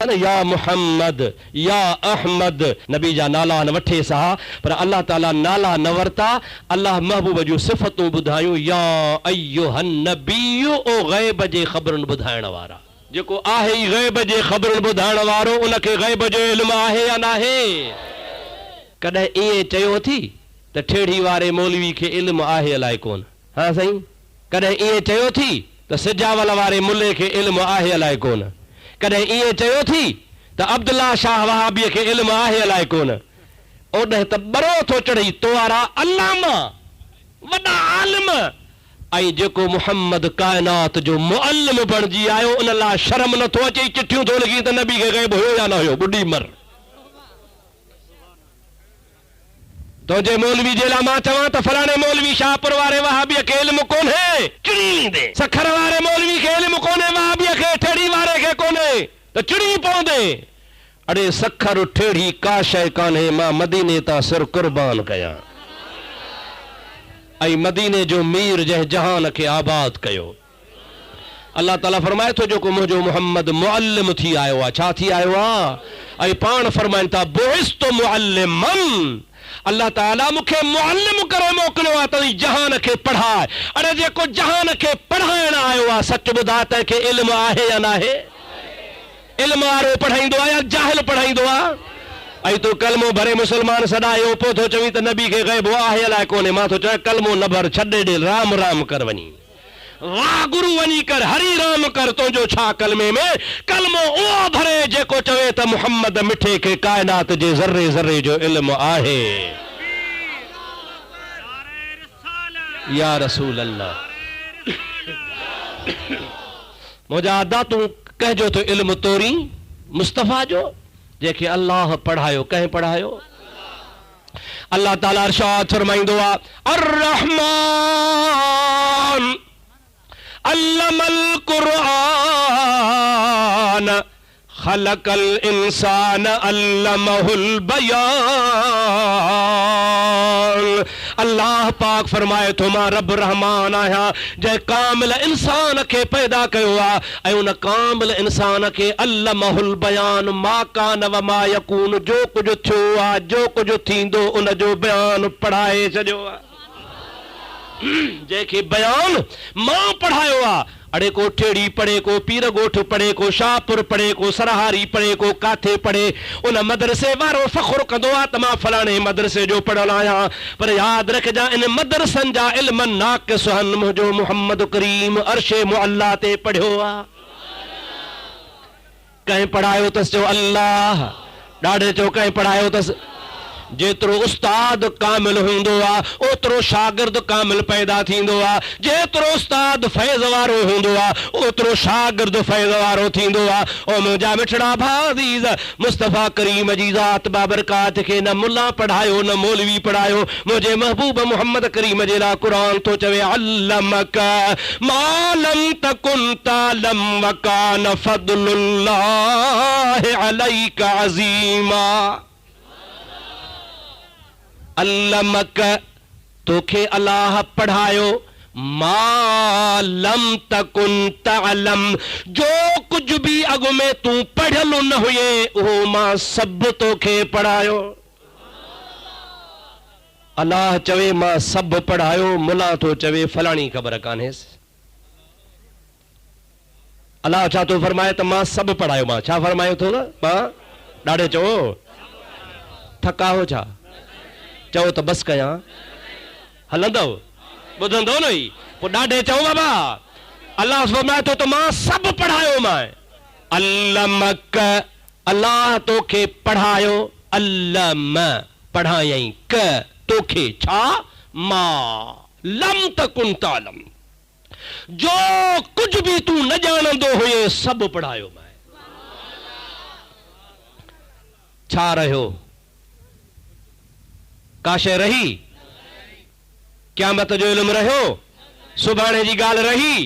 या मोहम्मद या अहमद नबी जा नाला न वठे सा पर अल्लाह ताला नाला न वरता अल्लाह महबूब जो सिफ़तूं ॿुधायूं या अय्युहन नबिय्यु ओ गैब जे ख़बरुनि ॿुधाइण वारा जेको आहे ई गैब जे ख़बरुनि ॿुधाइण वारो उनखे गैब जो इल्मु आहे या नाहे कॾहिं ईअं चयो थी त ठेड़ी वारे मौलवी खे इल्मु आहे अलाए कोन हा साईं कॾहिं ईअं चयो थी त सिजावल वारे मुल्ले खे इल्मु आहे अलाए कोन कॾहिं ईअं चयो थी त अब्दुल्ला शाह वहाबीअ खे इल्मु आहे अलाए कोन ओॾे त बरो थो चढ़ी तो वारा अल्लामा वॾा आलिम ऐं जेको मुहम्मद काइनात जो मुअल्लिम बणिजी आयो उन लाइ शर्म नथो अचे चिठियूं थो लिखी त नबी खे गैब हुयो या न हुयो ॿुॾी मर तुंहिंजे मौलवी जे लाइ मां चवां त फलाणे मौलवी शाहपुर वारे वहाबीअ खे इल्मु कोन्हे चिड़ी ईंदे सखर वारे मौलवी खे इल्मु कोन्हे वहाबीअ खे ठेड़ी वारे खे कोन्हे त चिड़ी पवंदे अड़े सखर ठेड़ी का शइ कान्हे मां मदीने तां सिर कुर्बान कयां ऐं मदीने जो मीर जंहिं जहान खे आबाद कयो अल्लाह ताला फरमाए थो जेको मुंहिंजो मुहम्मद मुअल्लिम थी आयो आहे छा थी आयो आहे ऐं पाण फरमाइनि था बुइस्तु मुअल्लिमन अल्लाह ताला मुखे मुअल्लिम करे मोकिलियो आहे त जहान खे पढ़ाए अरे जेको जहान खे पढ़ाइण आयो आहे सच ॿुधा त के इल्मु आहे या नाहे इल्मु वारो पढ़ाईंदो आहे या जाहिल पढ़ाईंदो आहे ऐं तूं कलमो भरे मुसलमान सॾायो पोइ थो चवीं त नबी खे गैब आहे अलाए कोन्हे मां थो चवां कलमो न भर छॾे ॾे राम राम कर वञी वाह गुरु वञी कर हरी राम कर तुंहिंजो छा कलमे में कलमो उहो भरे जेको चवे त मुहम्मद मिठे खे काइनात जे ज़र्रे ज़र्रे जो इल्मु आहे या रसूल अल्लाह मुंहिंजा अदा तूं कंहिंजो तो इल्मु तोरी मुस्तफ़ा जो जेके अल्लाह पढ़ायो कंहिं पढ़ायो अल्लाह ताला इरशाद फरमाईंदो आहे अर रहमान अल्लमल कुरान खलकल इंसान अल्लमहुल बयान अल्लाह पाक फरमाए थो मां रब रहमान आहियां जंहिं कामिल इंसान खे पैदा कयो आहे ऐं उन कामिल इंसान खे अल्लमहुल बयान मा कान व मा यकून जो कुझु थियो आहे जो कुझु थींदो उन जो बयान पढ़ाए छॾियो आहे जंहिंखे बयान मां पढ़ायो आहे अड़े को ठेड़ी पढ़े को पीर गोठ पढ़े को शाहपुर पढ़े को सरहारी पढ़े को काथे पढ़े उन मदरसे वारो फ़ख्रु कंदो आहे त मां फलाणे मदरसे जो पढ़ियल आहियां पर यादि रखजां इन मदरसनि जा इल्म नाक़िस आहिनि मुंहिंजो मुहम्मद करीम अर्शे मुअल्ला ते पढ़ियो आहे कंहिं पढ़ायो अथसि चओ अल्लाह ॾाढे चओ कंहिं पढ़ायो अथसि जेतिरो उस्ताद कामिल हूंदो आहे ओतिरो शागिर्द कामिल पैदा थींदो आहे जेतिरो उस्ताद फैज़ वारो हूंदो आहे ओतिरो शागिर्द फैज़ वारो थींदो आहे ओ मुंहिंजा मिठड़ा भाज़ीज़ मुस्तफ़ा करीम जी ज़ात बाबरकात खे न मुल्ला पढ़ायो न मौलवी पढ़ायो मुंहिंजे महबूब मुहम्मद करीम जे लाइ क़ुरान तो चवे अल्लमक मा लम तकुन तालम व कान फज़लुल्लाहि अलैका अज़ीमा अल्लमक तोखे अल्लाह पढ़ायो मालम तकुन तअलम जो कुछ भी अगु में तू पढ़ियल न हुए वो मां सब तोखे पढ़ायो अल्लाह चवे मां सब पढ़ायो मुला तो चवे फलाणी ख़बर कान्हेस अल्लाह छा तो फरमाए त मां सब पढ़ायो मां छा फरमायो थो न मां ॾाढे चओ थका हो छा चओ त बस कयां हलंदव ॿुधंदो न ई पोइ ॾाढे चओ बाबा अल्लाह फरमाए थो त मां सभु पढ़ायो मां अल्लमक अल्लाह तोखे पढ़ायो अल्लम पढ़ायई क तोखे छा मां लम तकुन तालम जो कुछ भी तू न ॼाणंदो हुए सभु पढ़ायो मां छा रहियो का शइ रही क़यामत जो इल्मु रहियो सुभाणे जी ॻाल्हि रही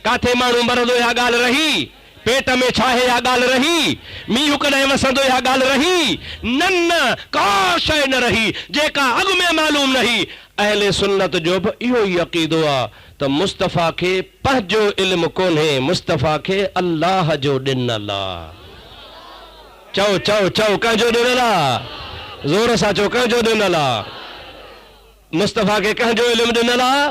काथे माण्हू मरंदो इहा ॻाल्हि रही पेट में छा आहे इहा ॻाल्हि रही मींहुं कॾहिं वसंदो इहा ॻाल्हि रही न न का शइ न रही जेका अॻु में मालूम रही अहले सुन्नत जो बि इहो ई अक़ीदो आहे त मुस्तफ़ा खे पंहिंजो इल्मु कोन्हे मुस्तफ़ा खे अल्लाह जो ॾिनल आहे चओ चओ चओ कंहिंजो ॾिनल आहे? ज़ोर सां चओ कंहिंजो ॾिनल आहे? मुस्तफ़ा खे कंहिंजो इल्मु ॾिनल आहे?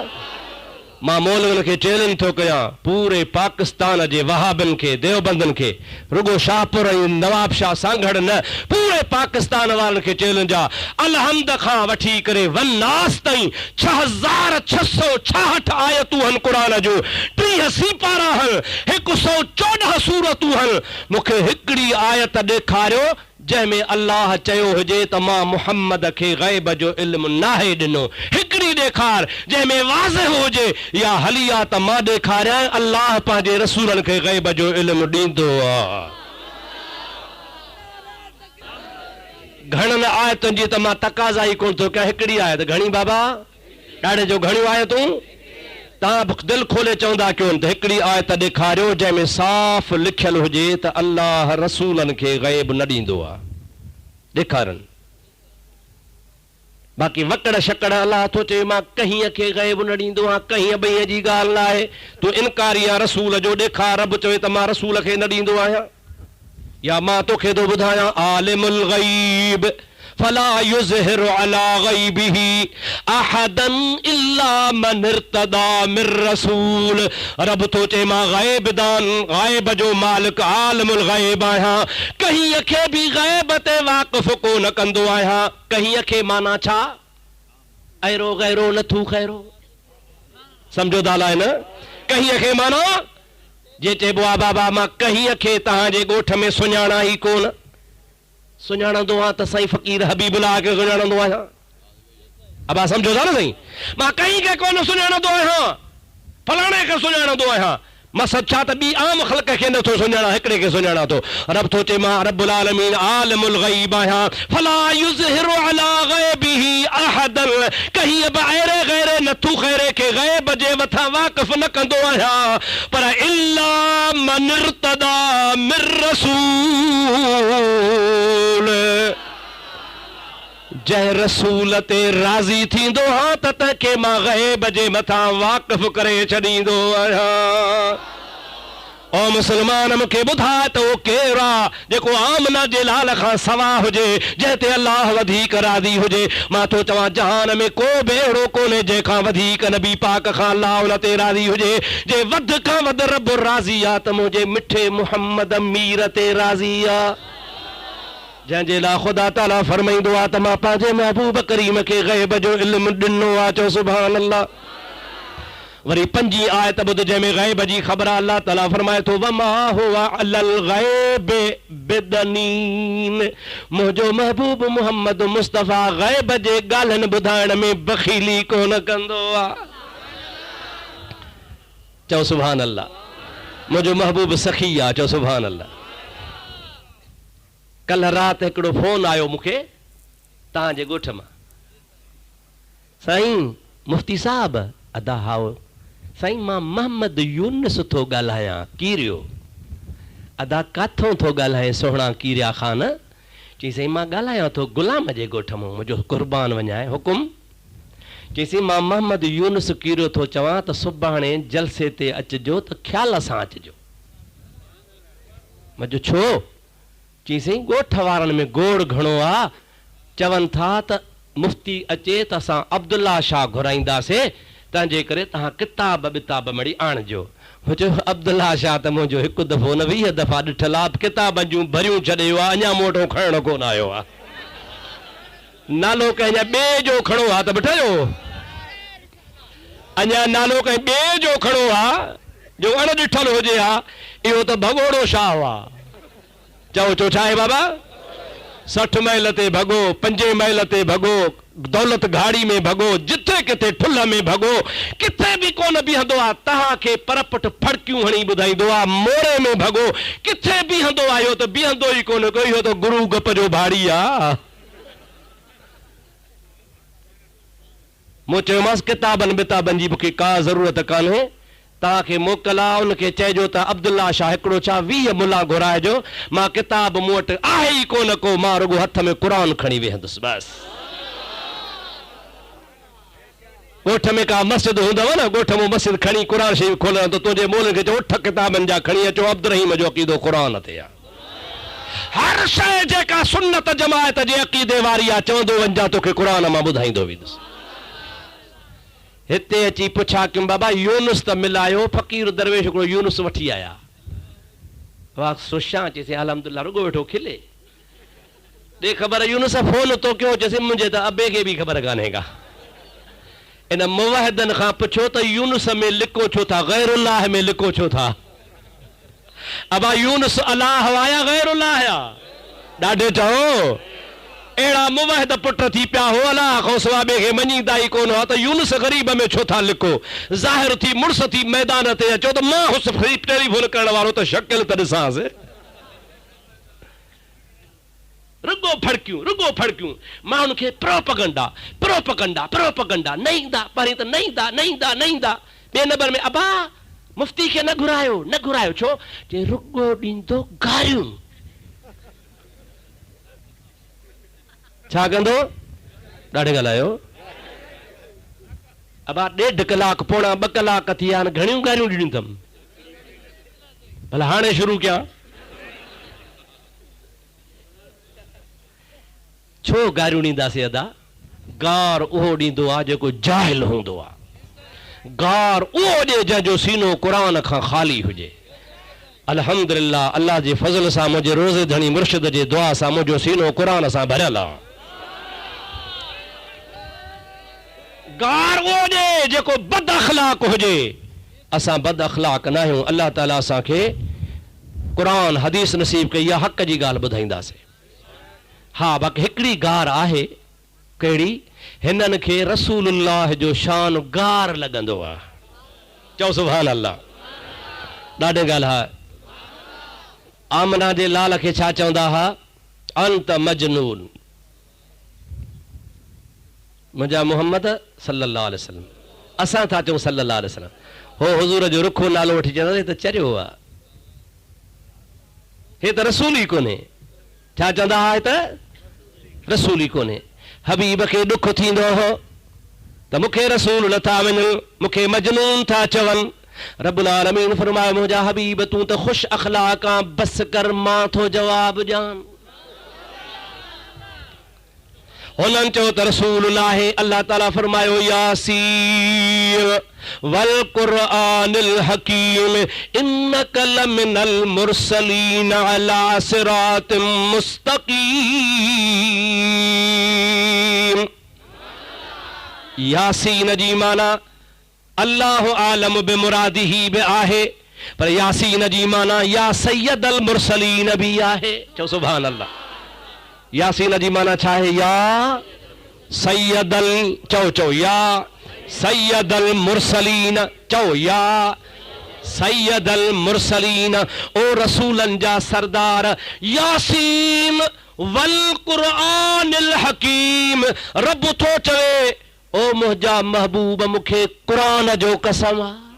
मां मौलवियुनि खे चैलेंज थो कयां, पूरे पाकिस्तान जे वहाबियुनि खे, देवबंदनि खे, रुगो शाहपुर ऐं नवाब शाह सांगड़ न, पूरे पाकिस्तान वारनि खे चैलेंज आहे। अलहम्द खां वठी करे वन्नास ताईं 6666 आयतूं आहिनि क़ुरान जूं, 30 सीपारा आहिनि, 114 सूरतूं आहिनि। मूंखे हिकिड़ी आयत ॾेखारियो जंहिंमें अल्लाह चयो हुजे त मां मुहम्मद खे ग़ैब जो इल्मु नाहे ॾिनो। हिकिड़ी ॾेखार जंहिंमें वाज़िह हुजे या हलिया त मां ॾेखारियां अल्लाह पंहिंजे रसूलनि खे ग़ैब जो इल्मु ॾींदो आहे। घणनि आयतुनि जी त मां तक़ाज़ा ई कोन थो कयां, हिकिड़ी आयत घणी बाबा, ॾाढे जो घणियूं आयतूं तव्हां दिलि खोले चवंदा कयो त हिकिड़ी आयत ॾेखारियो जंहिंमें साफ़ लिखियल हुजे त अल्लाह रसूलनि खे ग़ैब न ॾींदो आहे। ॾेखारनि। बाक़ी वकड़ शकड़ अल्लाह थो चए मां कंहिं खे ग़ैब न ॾींदो आहियां, कंहिं ॿई जी ॻाल्हि न आहे। तूं इनकारी आहे रसूल जो, ॾेखार रब चवे त मां रसूल खे न ॾींदो आहियां। या मां तोखे थो ॿुधायां आलिमुल ग़ैब फला युज़हिरु अला ग़ैबिही अहदन इल्ला मन इर्तदा मिर रसूल। रब तो चए मां ग़ैब दान, ग़ैब जो मालिक, आलिमुल ग़ैब आहियां, कंहिं खे बि ग़ैब ते वाक़िफ़ कोन कंदो आहियां। कंहिं खे माना छा? ऐरो गैरो नथू खैरो, सम्झो था अलाए न? कंहिं खे माना जे चइबो आहे बाबा मां कंहिं खे तव्हांजे ॻोठ में सुञाणा ई कोन, सुञाणंदो आहियां त साईं फ़क़ीर हबीबुल्लाह खे सुञाणंदो आहियां। अब सम्झो था न साईं? मां कंहिं खे कोन सुञाणंदो आहियां, फलाणे खे सुञाणंदो आहियां। मक़सद छा त ॿी आम ख़ल्क़ खे नथो सुञाणा, हिकिड़े खे सुञाणा थो। रब थो चए मां रब्बुल आलमीन आलिमुल ग़ैब आहियां, फला युज़हिरु अला ग़ैबिही अहदन, कंहिं बि अहिड़े ग़ैरे नथू ख़ैरे खे ग़ैब जे मथां वाक़िफ़ न कंदो आहियां, पर इल्ला मन इर्तदा मिर रसूल, जंहिं रसूल ते राज़ी थींदो हा त तंहिंखे मां ग़ैब जे मथां वाक़िफ़ करे छॾींदो आहियां। ओ मुसलमान मूंखे ॿुधाए त उहो केरु आहे जेको आमना जे लाल खां सवा हुजे, जंहिं ते अल्लाह वधीक राज़ी हुजे। मां थो चवां जहान में को बि अहिड़ो कोन्हे जंहिंखां वधीक नबी पाक खां अल्लाह उन ते राज़ी हुजे। जे वध खां वधि रब राज़ी आहे त मुंहिंजे मिठे मुहम्मद मीर ते राज़ी आहे, जंहिंजे लाइ ख़ुदा ताला फरमाईंदो आहे त मां पंहिंजे महबूब करीम खे ग़ैब जो इल्मु ॾिनो आहे। चओ सुभान अल्लाह। वरी 5 आयत ॿुध जंहिंमें ग़ैब जी ख़बर आहे। अल्लाह ताला फरमाए थो वमा हुवा अलल ग़ैब बिदनीन, मुंहिंजो महबूब मुहम्मद मुस्तफ़ा ग़ैब जे ॻाल्हियुनि ॿुधाइण में बख़ीली कोन कंदो आहे। चओ सुभान अल्लाह। मुंहिंजो महबूब सखी आहे। चओ सुभान अल्लाह। कल राति हिकिड़ो फोन आयो मूंखे तव्हांजे ॻोठ मां, साईं मुफ्ती साहब अदा हाओ साईं मां मोहम्मद यूनुस थो ॻाल्हायां कीरियो। अदा काथों थो ॻाल्हाए सोहणा कीरिया ख़ान? चई साईं मां ॻाल्हायां थो गुलाम जे ॻोठ मां, मुंहिंजो क़ुर्बान वञाए हुकुम। चई साईं मां मोहम्मद यूनुस कीरियो थो चवां त सुभाणे जलसे ते अचिजो त ख़्याल सां अचिजो। मुंहिंजो छो? चई साईं ॻोठ वारनि में गोड़ घणो आहे, चवनि था त मुफ्ती अचे त असां अब्दुल्ला शाह घुराईंदासीं, तंहिंजे करे तव्हां किताब बिताब मड़ी आणिजो। मुंहिंजो अब्दुल्ला शाह त मुंहिंजो हिकु दफ़ो न 20 दफ़ा ॾिठल आहे, किताब जूं भरियूं छॾियो आहे, अञा मोटो खणणु कोन आयो आहे। नालो कंहिं ॿिए जो खणो आहे त ॿुधायो, अञा नालो कंहिं ॿिए जो खणो आहे जो अण ॾिठल हुजे हा, इहो त भगोड़ो शाह आहे। चओ चो छा आहे बाबा? 60 माइल ते भॻो, 5 माइल ते भॻो, दौलत गाड़ी में भॻो, जिथे किथे ठुल में भॻो, किथे बि कोन बीहंदो आहे। तव्हांखे परपट फड़कियूं हणी ॿुधाईंदो आहे, मोरे में भॻो, किथे बीहंदो आहियो त बीहंदो ई कोन को, इहो त गुरू गप जो भाड़ी आहे। मूं चयोमांसि किताबनि बिताबनि जी मूंखे का ज़रूरत कान्हे, तव्हांखे मोकल आहे उनखे चइजो त अब्दुल्ला शाह हिकिड़ो छा 20 मुला घुराइजो। मां किताब मूं वटि आहे ई कोन को, मां रुगो हथ में क़ुरान खणी वेहंदुसि बसि। ॻोठ में का मस्जिद हूंदव न, ॻोठ में मस्जिद खणी क़ुरान शरीफ़ खोलण त तुंहिंजे मोल खे चओ उठ किताबनि जा खणी अचो, अब्दुर्रहीम जो अक़ीदो क़ुरान ते आहे। हर शइ जेका सुन्नत जमायत जे अक़ीदे वारी आहे चवंदो वञा तोखे क़ुरान मां ॿुधाईंदो वेंदुसि। हिते अची पुछा कि बाबा यूनुस त मिलायो, फ़क़ीर दरवेश हिकिड़ो यूनुस वठी आया। वाह सोचा चइसि अलहमदुलिल्लाह, रुगो वेठो खिले। दे ख़बर यूनुस फोन तो कयो, चइसि मुंहिंजे त अबे खे बि ख़बर कान्हे का। इन मुवाहिदनि खां पुछो त यूनुस में लिको छो था, गैरुल्लाह में लिको छो था? अबा यूनुस अलाह वाया गैरुल्लाह या? ॾाढे चओ अहिड़ा मुवाहिद पुट थी पिया हो, अलाह खां सवाइ ॿिए खे मञींदा ई कोन हुआ, त यूनुस ग़रीब में छो था लिको? ज़ाहिर थी मुड़ुस थी मैदान ते अचो त मां हुस टेलीफोन करण वारो त शकिल त ॾिसांसि। रुगो फड़कियूं माण्हुनि खे प्रोपगंडा प्रोपगंडा प्रोपगंडा न ईंदा पहिरीं त न ईंदा। ॿिए नंबर में अबा मुफ्ती खे न घुरायो छो? चई रुगो ॾींदो गारियूं। छा कंदो? ॾाढे ॻाल्हायो। अबा 1.5 कलाक पौणा 2 कलाक थी विया आहिनि, घणियूं गारियूं ॾिनियूं अथमि। भला हाणे शुरू कयां? छो गारियूं ॾींदासीं अदा? गार उहो ॾींदो आहे जेको जाहिल हूंदो आहे। गार उहो ॾे जंहिंजो सीनो क़ुरान खां ख़ाली हुजे। अल्हम्दुलिल्लाह, अल्लाह जे फज़ल सां मुंहिंजे रोज़े धणी मुर्शिद जे दुआ सां मुंहिंजो सीनो क़ुरान सां भरियल आहे। गार उहो ॾे जेको बद अख़लाक हुजे। असां बद अख़लाक न आहियूं। अल्लाह ताला असांखे क़ुरान हदीस नसीब कई आहे, हक़ जी ॻाल्हि ॿुधाईंदासीं। हा बाक़ी हिकिड़ी गार आहे, कहिड़ी? हिननि खे रसूलुल्लाह जो शान गार लॻंदो आहे। चओ सुभान अल्लाह। ॾाढे ॻाल्हि आहे। आमना जे लाल खे छा चवंदा हुआ? अंत मजनून। मुंहिंजा मोहम्मद सल्लल्लाहु अलैहि वसल्लम, असां था चऊं सल्लल्लाहु अलैहि वसल्लम, हो हुज़ूर जो रुखो नालो वठी चवंदा हे त चरियो आहे, हे त रसूल ई कोन्हे। छा चवंदा हुआ? हे त रसूल ई कोन्हे। हबीब खे ॾुख थींदो हो त मूंखे रसूल नथा वञनि, मूंखे मजनून था चवनि। रब्बुल आलमीन फरमायो मुंहिंजा हबीब तूं त ख़ुशि अख़लाक आं, बस कर मां थो जवाब ॾियां। हुननि चयो त रसूल आहे। अल्लाह ताला फरमायो यासीन वल क़ुरआनिल हकीम इन्नक लमिनल मुरसलीन अला सिरातिम मुस्तक़ीम। यासीन जी माना अल्लाह आलम बिमुरादिही बि आहे, पर यासीन जी माना या सैयदल मुरसलीन भी आहे। चओ सुभान अल्लाह। यासीन जी माना छा है? या सैयदल, चओ या सैयदल मुरसलीन, चओ या सैयदल मुरसलीन, ओ रसूलन जा सरदार। यासीन वल क़ुरआनिल हकीम, रब थो चवे ओ मुंहिंजा महबूब मूंखे क़ुरान जो कसम आहे।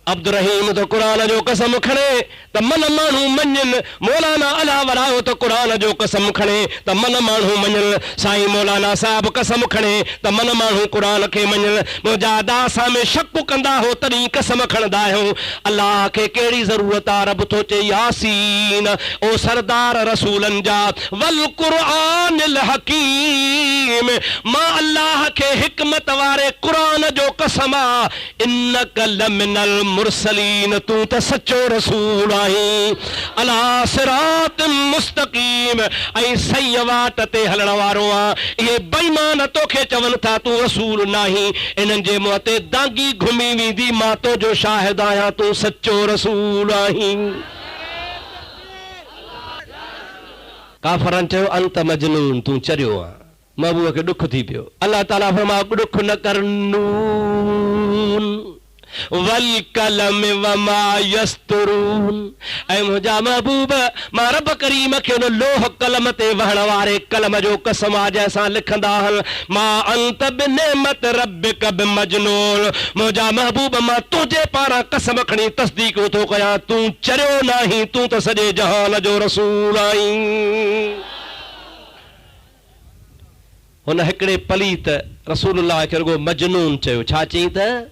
अब्दुल रहीम तो कुरान जो कसम खणे त मन माण्हू मञनि, मौलाना अला वरायो तो कुरान जो कसम खणे त मन माण्हू मञनि, साईं मौलाना साहब कसम खणे त मन माण्हू कुरान खे मञनि। मुंहिंजा दासा में शक कंदा हो तॾहिं कसम खणंदा आहियूं। अलाह खे कहिड़ी ज़रूरत आहे? रब थो चए यासीन, ओ सरदार रसूलनि जा, वल क़ुरआनिल हकीम, मां अल्लाह खे हिकमत वारे क़ुरान जो कसम आहे। इन्नक लमिनल मुरसलीन, तू त सच्चो रसूल आहीं। अला सिरात मुस्तकीम, ऐं सही वाट ते हलण वारो आहे। इहे बेईमान तोखे चवनि था तू रसूल नाही, इन्हनि जे मुंहं ते दांगी घुमी वेंदी। मां तो जो शाहिद आहियां तू सच्चो रसूल आहीं। काफ़रनि चयो अंत मजनून, तू चरियो आहे। महबूब खे ॾुख थी पियो। अल्लाह ताला फरमायो ॾुख न कर, नून वल कलम वमा यस्तरून। ऐं मुंहिंजा महबूब मां रब करीम खे उन लोह कलम ते वहण वारे कलम जो कसम आहे जंहिंसां लिखंदा आहिनि मां अंत बिनेमत रब्बिक बिमजनून। मुंहिंजा महबूब मां तुंहिंजे पारां कसम खणी तस्दीक थो कयां, तूं चरियो नाहीं, तूं त सॼे जहान जो रसूल आहीं। हुन हिकिड़े पलीत रसूलुल्लाह खे रुगो मजनून चयो। छा चई? त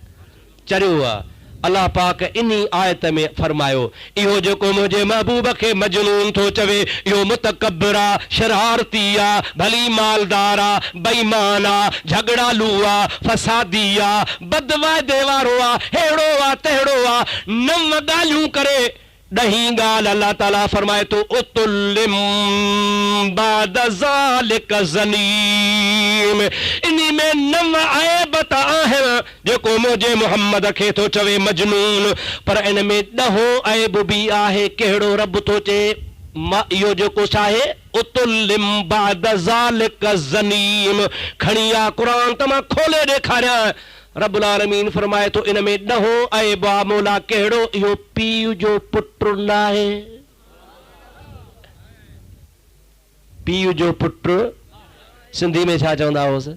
चरियो आहे। अल्लाह पाक इन्ही आयत में फरमायो इहो जेको मुझे महबूब के मजनून थो चवे इहो मुतकब्बिर आ, शरारती आ, भली मालदार आ, बेईमान आ, झगड़ालू आ, फसादी आ, बदवादे वारो आ, हेड़ो आ तेड़ो आ, नव गालियूं करे दही गाल अल्लाह ताला फरमाए तो उतुल्लिम बाद ज़ालिक ज़नीम इन्ही में नव ऐब आहिनि जेको मुझे मोहम्मद खे तो चवे मजनून पर इन में ॾहो ऐब भी आहे कहिड़ो रब तो चए इहो जेको छाहे उतुल्लिम बाद ज़ालिक ज़नीम खणी आ क़ुरान त मां खोले ॾेखारियां रब्बुल आलमीन फरमाए तो इन में ॾहो ऐब आ मौला कहिड़ो इहो पीउ जो पुटु नाहे पीउ जो पुटु सिंधी में छा चवंदा हुअसि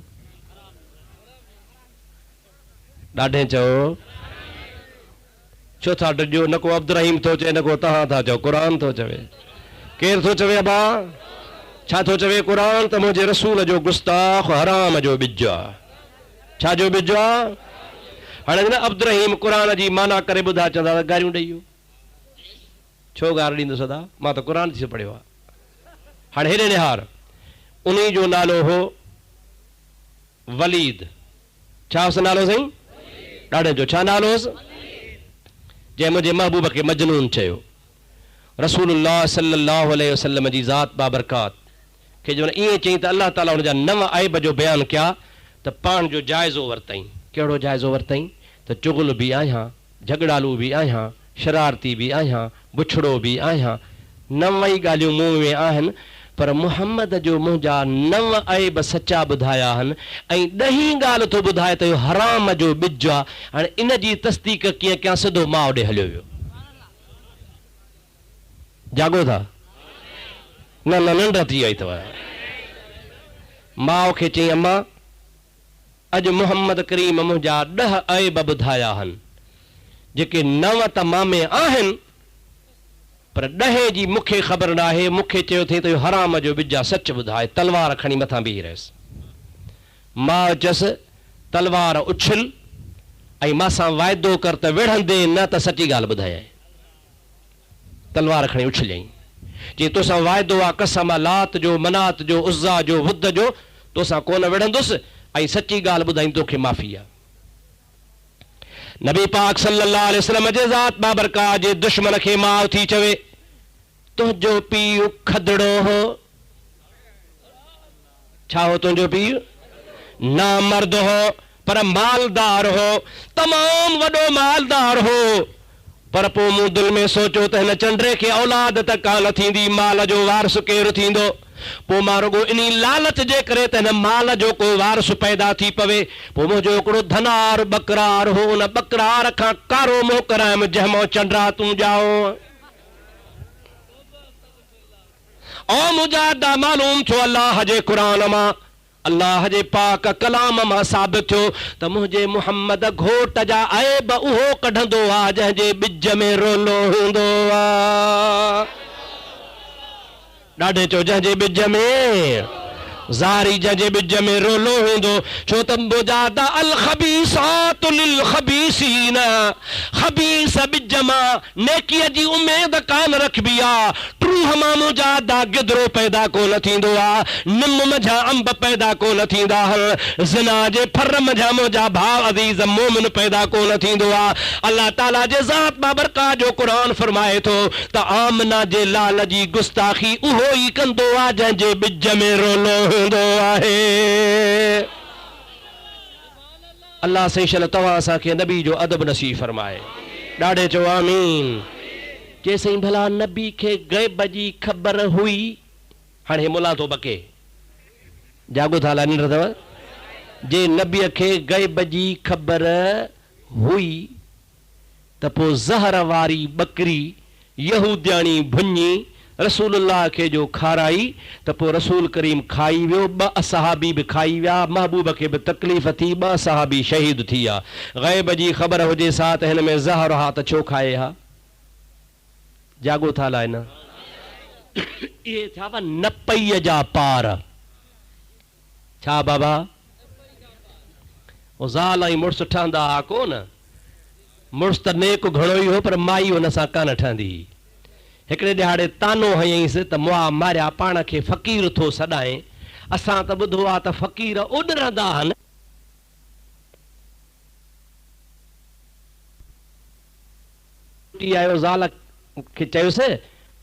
ॾाढे चओ छो था ॾिजो न को अब्दुर्रहीम थो चए न को तव्हां था चओ क़ुरान थो चवे केरु थो चवे अबा छा थो चवे क़ुरान त मुंहिंजे रसूल जो गुस्ताख हराम जो ॿिज आहे छा जो ॿिज आहे हाणे न अब्दुर्रहीम क़ुरान जी माना करे ॿुधा चवंदा गारियूं ॾेई छो गार ॾींदो सदा मां त क़ुरान थी पढ़ियो आहे हाणे हेॾे निहार उन जो नालो हो वलीद छा हुअसि नालो साईं ॾाढे जो छा नालो हुअसि जंहिं मुंहिंजे महबूब खे मजनून चयो रसूलुल्लाह सल्लल्लाहु अलैहि वसल्लम जी ज़ात बाबरकात खे जो ईअं चई त अल्लाह ताला हुन जा नव ऐब जो बयानु कया त पाण जो जाइज़ो वरितई कहिड़ो जाइज़ो वरितई त चुगल बि आहियां झगड़ालू बि आहियां शरारती बि आहियां बुछड़ो बि आहियां नव ई ॻाल्हियूं मूं में आहिनि पर मुहम्मद जो मुंहिंजा नव ऐब सचा ॿुधाया आहिनि ऐं ॾहीं ॻाल्हि थो ॿुधाए त इहो हराम जो ॿिज आहे हाणे इन जी तस्दीक कीअं कयां सिधो माउ ॾे हलियो वियो जागो था न न निंड थी वई अथव माउ खे चई अम्मा अॼु मुहम्मद करीम मुंहिंजा 10 ऐब ॿुधाया आहिनि जेके नव त मां में आहिनि पर 10 जी मूंखे ख़बर न आहे मूंखे चयो थिए त इहो हराम जो ॿिज आहे सच ॿुधाए तलवार खणी मथां बीही रहियसि मां चयसि तलवार उछल ऐं मांसां वाइदो कर त विढ़ंदे न त सची ॻाल्हि ॿुधाए तलवार खणी उछलियईं चई तोसां वाइदो आहे कसम लात जो मनात जो उज़्ज़ा जो वुद जो तोसां कोन विढ़ंदुसि ऐं सची ॻाल्हि ॿुधाई तोखे माफ़ी आहे नबी पाक सल्लल्लाहु अलैहि वसल्लम जे ज़ात बाबरकात जे दुश्मन खे माउ थी चवे तुंहिंजो पीउ खदड़ो हो छा हो तुंहिंजो पीउ ना मर्द हो पर मालदार हो तमाम वॾो मालदार हो पर पोइ मूं दिलि में सोचियो त हिन चंड्रे खे औलाद त कान थींदी माल जो वारस केरु थींदो पोइ मां रुगो इन लालच जे करे त हिन माल जो को वारस पैदा थी पवे पोइ मुंहिंजो हिकिड़ो धनार बकरार हो उन बकरार खां कारो मोह करायमि जंहिं चंड्रा तूं ॼाओ ऐं मुजाहिदा मालूम थियो अल्लाह जे क़ुरान मां अल्लाह जे पाक कलाम मां साबित थियो त मुंहिंजे मुहम्मद घोट जा ऐब उहो कढंदो आहे जंहिंजे ॿिज में रोलो हूंदो आहे ॾाढे चो जंहिंजे ॿिज में ज़ारी जंहिंजे ॿिज में रोलो हूंदो छो त मुजादा अल ख़बीसात लिल ख़बीसीन ख़बीस ॿिज मां नेकीअ जी उमेद कान रखबी आहे ट्रूह मां मुजादा गिदरो पैदा कोन थींदो आहे निम मझा अंब पैदा कोन थींदा आहिनि ज़िना जे फर मझा मुंहिंजा भाउ अज़ीज़ मोमिन पैदा कोन थींदो आहे अल्लाह ताला जे ज़ात बाबरकात जो क़ुरान फरमाए थो त आमना जे लाल जी गुस्ताखी उहो ई कंदो आहे जंहिंजे ॿिज में रोलो हूंदो आहे अल्लाह सेशल तव्हां असांखे नबी जो अदब नसीब फरमाए ॾाढे चओ आमीन जेसि भला नबी खे गैब जी ख़बर हुई हाणे मुला थो बके जागो था निंड अथव जे नबीअ खे गैब जी ख़बर हुई त पोइ ज़हर वारी बकरी यहूदियाणी भुञी रसूलुल्लाह के जो खाराई त पोइ रसूल करीम खाई वियो 2 सहाबी बि खाई विया महबूब खे बि तकलीफ़ थी 2 सहाबी शहीद थी विया गैब जी ख़बर हुजे सा त हिन में ज़हर हा त छो खाए हा जागो था लाइ न इहे छा नपईअ जा पार छा बाबा ज़ाल ऐं मुड़ुसु ठहंदा हा कोन मुड़ुस त नेक घणो ई हो पर माई हुन सां कान ठहंदी। हिकिड़े ॾिहाड़े तानो हयईंसि त मुआ मारिया पाण खे फ़क़ीर थो सॾाए। असां त ॿुधो आहे त फ़क़ीर उॾरंदा आहिनि। आयो ज़ाल खे चयोसि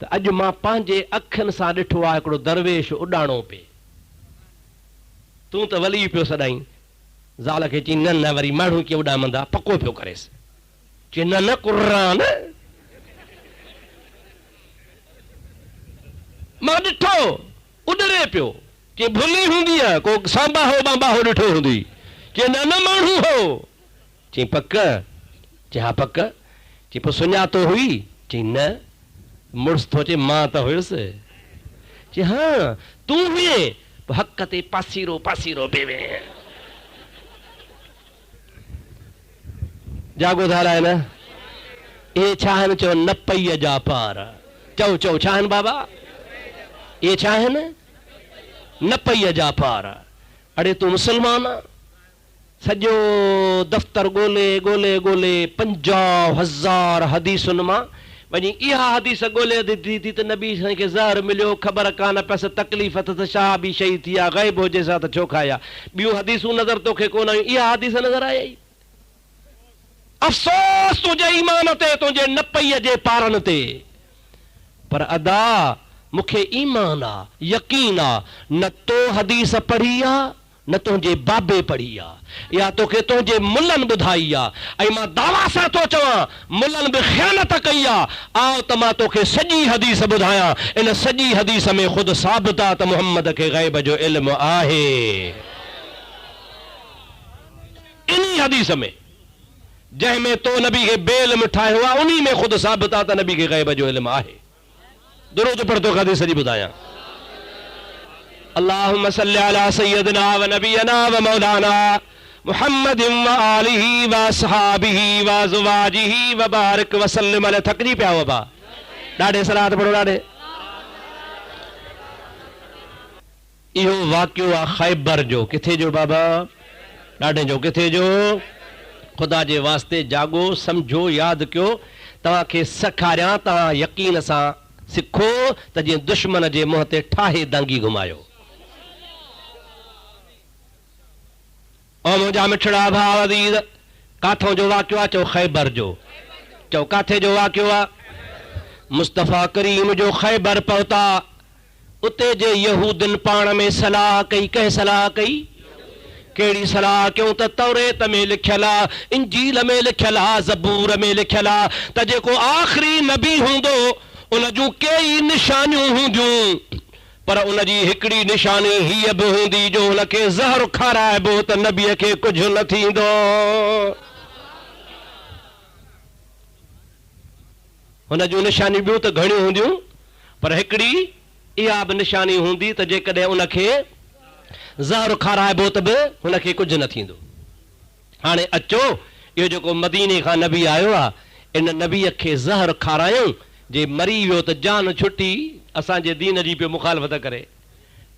त अॼु मां पंहिंजे अखियुनि सां ॾिठो आहे हिकिड़ो दरवेश उॾाणो पिए, तूं त वली पियो सॾाई। ज़ाल खे चई न न वरी माण्हू कीअं उॾामंदा, पको पियो करेसि। चई न न कुर्रान मां ॾिठो उॾरे पियो। चई भुली हूंदी आहे, को सांबा हो बांबा हो ॾिठो हूंदी। चई न न माण्हू हो। चई पक? चई हा पक। चई पोइ सुञातो हुई? चई न। मुड़ुस थो चए मां त हुयुसि। चई हा तूं हुए? हक़ ते पासीरो पासीरो पिए वे। जागो धाराए न इहे छा आहिनि? चओ न पईअ जा पार। चओ चओ छा आहिनि बाबा? इहे छा आहिनि? न पईअ जा पार। अड़े तूं मुस्लमान आहे? सॼो दफ़्तर ॻोल्हे ॻोल्हे ॻोल्हे 50,000 हदीसुनि मां वञी इहा हदीस ॻोल्हे ॾिठी थी त नबी साईं खे ज़हर मिलियो, ख़बर कान पियसि तकलीफ़ त छा बि शइ थी आहे, ग़ैब हुजे सां त छो खाया। ॿियूं हदीसूं नज़र तोखे कोन आयूं, इहा हदीस नज़र आई। अफ़सोस तुंहिंजे ईमान ते, तुंहिंजे न पईअ जे पारनि ते। पर अदा मूंखे ईमान आहे, यकीन आहे, न तो हदीस पढ़ी आहे न तुंहिंजे बाबे पढ़ी आहे, या तोखे तुंहिंजे मुल्लनि ॿुधाई आहे। ऐं मां दावा सां थो चवां मुल्लनि बि ख़यानत कई आहे। आओ त मां तोखे सॼी हदीस ॿुधायां। इन सॼी हदीस में ख़ुदि साबित आहे त मुहम्मद खे ग़ैब जो इल्मु आहे। इन हदीस में जंहिंमें तो नबी खे बेइल्म ठाहियो आहे उन्ही में ख़ुदि साबित आहे त नबी खे ग़ैब जो इल्मु आहे। दुरूद पढ़ तो हदीस जी ॿुधायां। अल्लाहुम्मा सल्लि अला सय्यदिना व नबियना व मौलाना मुहम्मदिन व आलिहि व असहाबिहि व अज़वाजिहि व बारिक व सल्लिम अलैहि। थकजी पिया हो बा? ॾाढे सलात पढ़ो ॾाढे। इहो वाक़ियो आहे ख़ैबर जो। किथे जो बाबा? ॾाढे जो। किथे जो? ख़ुदा जे वास्ते जागो, सम्झो, यादि कयो। तव्हांखे सेखारियां, तव्हां यकीन सां सिखो त जीअं दुश्मन जे मुंहं ते ठाहे दांगी घुमायो। मुंहिंजा मिठड़ा भाउ अज़ीज़, काथों जो वाक़ियो आहे? चओ ख़ैबर जो। चओ काथे जो वाक़ियो आहे? मुस्तफ़ा करीम जो ख़ैबर पहुता। उते जे यहूदन पाण में सलाह कई। कंहिं सलाह कई? कहिड़ी सलाह कयूं? त तौरेत में लिखियल आहे, इंजील में लिखियल आहे, ज़बूर में लिखियल आहे त जेको आख़िरी नबी हूंदो उन जूं कई निशानियूं हूंदियूं, पर उन जी हिकिड़ी निशानी हीअ बि हूंदी जो हुनखे ज़हर खाराइबो त नबीअ खे कुझु न थींदो। हुन जूं निशानियूं ॿियूं त घणियूं हूंदियूं, पर हिकिड़ी इहा बि निशानी हूंदी त जेकॾहिं उनखे ज़हर खाराइबो त बि हुनखे कुझु न थींदो। हाणे अचो, इहो जेको मदीने खां नबी आयो आहे, इन नबीअ खे ज़हर खारायूं, जे मरी वियो त जान छुटी, असांजे दीन जी पियो मुखालफ़त करे,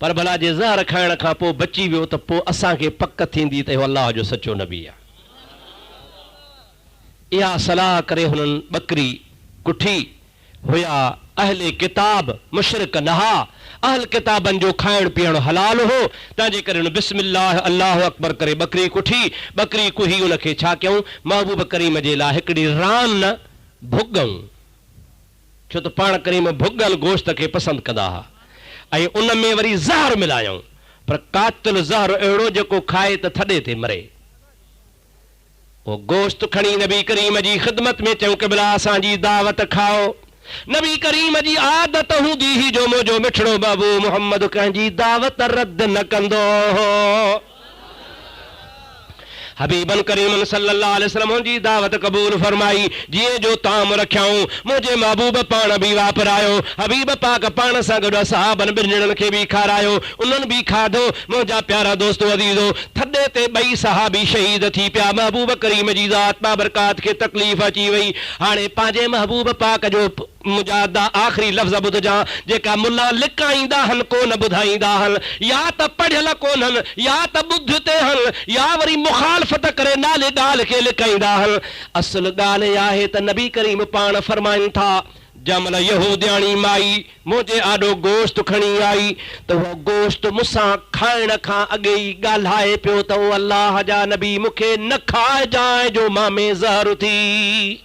पर भला जे ज़हर खाइण खां पोइ बची वियो त पोइ असांखे पक थींदी त इहो अलाह जो सचो नबी आहे। इहा सलाह करे हुननि ॿकरी कुठी हुया। अहले किताब मुशरिक नहा। अहल किताबनि जो खाइण पीअण हलाल हो, तंहिंजे करे हुन बिस्मिल्लाह अल्लाहु अकबर करे ॿकरी कुठी। ॿकरी कुही उनखे छा कयूं? महबूब करीम जे लाइ हिकिड़ी रान भुॻऊं, छो त पाण करीम भुॻल गोश्त खे पसंदि कंदा हुआ। ऐं उन में वरी ज़हर मिलायूं, पर कातिल ज़हर अहिड़ो जेको खाए त थॾे ते मरे। उहो गोश्त खणी नबी करीम जी ख़िदमत में चयूं कि भला असांजी दावत खाओ। नबी करीम जी आदत हूंदी ही जो मुंहिंजो मिठड़ो बाबू मुहम्मद कंहिंजी दावत रद्द न कंदो हो। हबीबन करीमन सल्लल्लाहु अलैहि वसल्लम जी दावत क़बूल फरमाई। जीअं जो ताम रखियाऊं, मुंहिंजे महबूब पाण बि वापरायो। हबीब पाक पाण सां गॾु सहाबन ॿिन्हिनि खे बि खारायो, उन्हनि बि खाधो। मुंहिंजा प्यारा दोस्तो अज़ीज़ो, थॾे ते ॿई सहाबी शहीद थी पिया। महबूब करीम जी ज़ात बाबरकात खे तकलीफ़ अची वई। हाणे पंहिंजे महबूब पाक जो मुजादा आखिरी लफ़्ज़ ॿुधजां जेका मुल्ला लिकाईंदा हन कोन ॿुधाईंदा हन, या त पढ़ियल कोन्हनि या त ॿुध ते हन या वरी मुखालफ़त करे नाले ॻाल्हि खे लिकाईंदा हन। असल ॻाल्हि आहे त नबी करीम पाण फरमाइनि था जमल यहूदियाणी माई मुझे आॾो गोश्त खणी आई त उहो गोश्त मूंसां खाइण खां अॻे ई ॻाल्हाए पियो त ओ अल्लाह जा नबी मूंखे न खाइजांइ जो मां में ज़हर थी।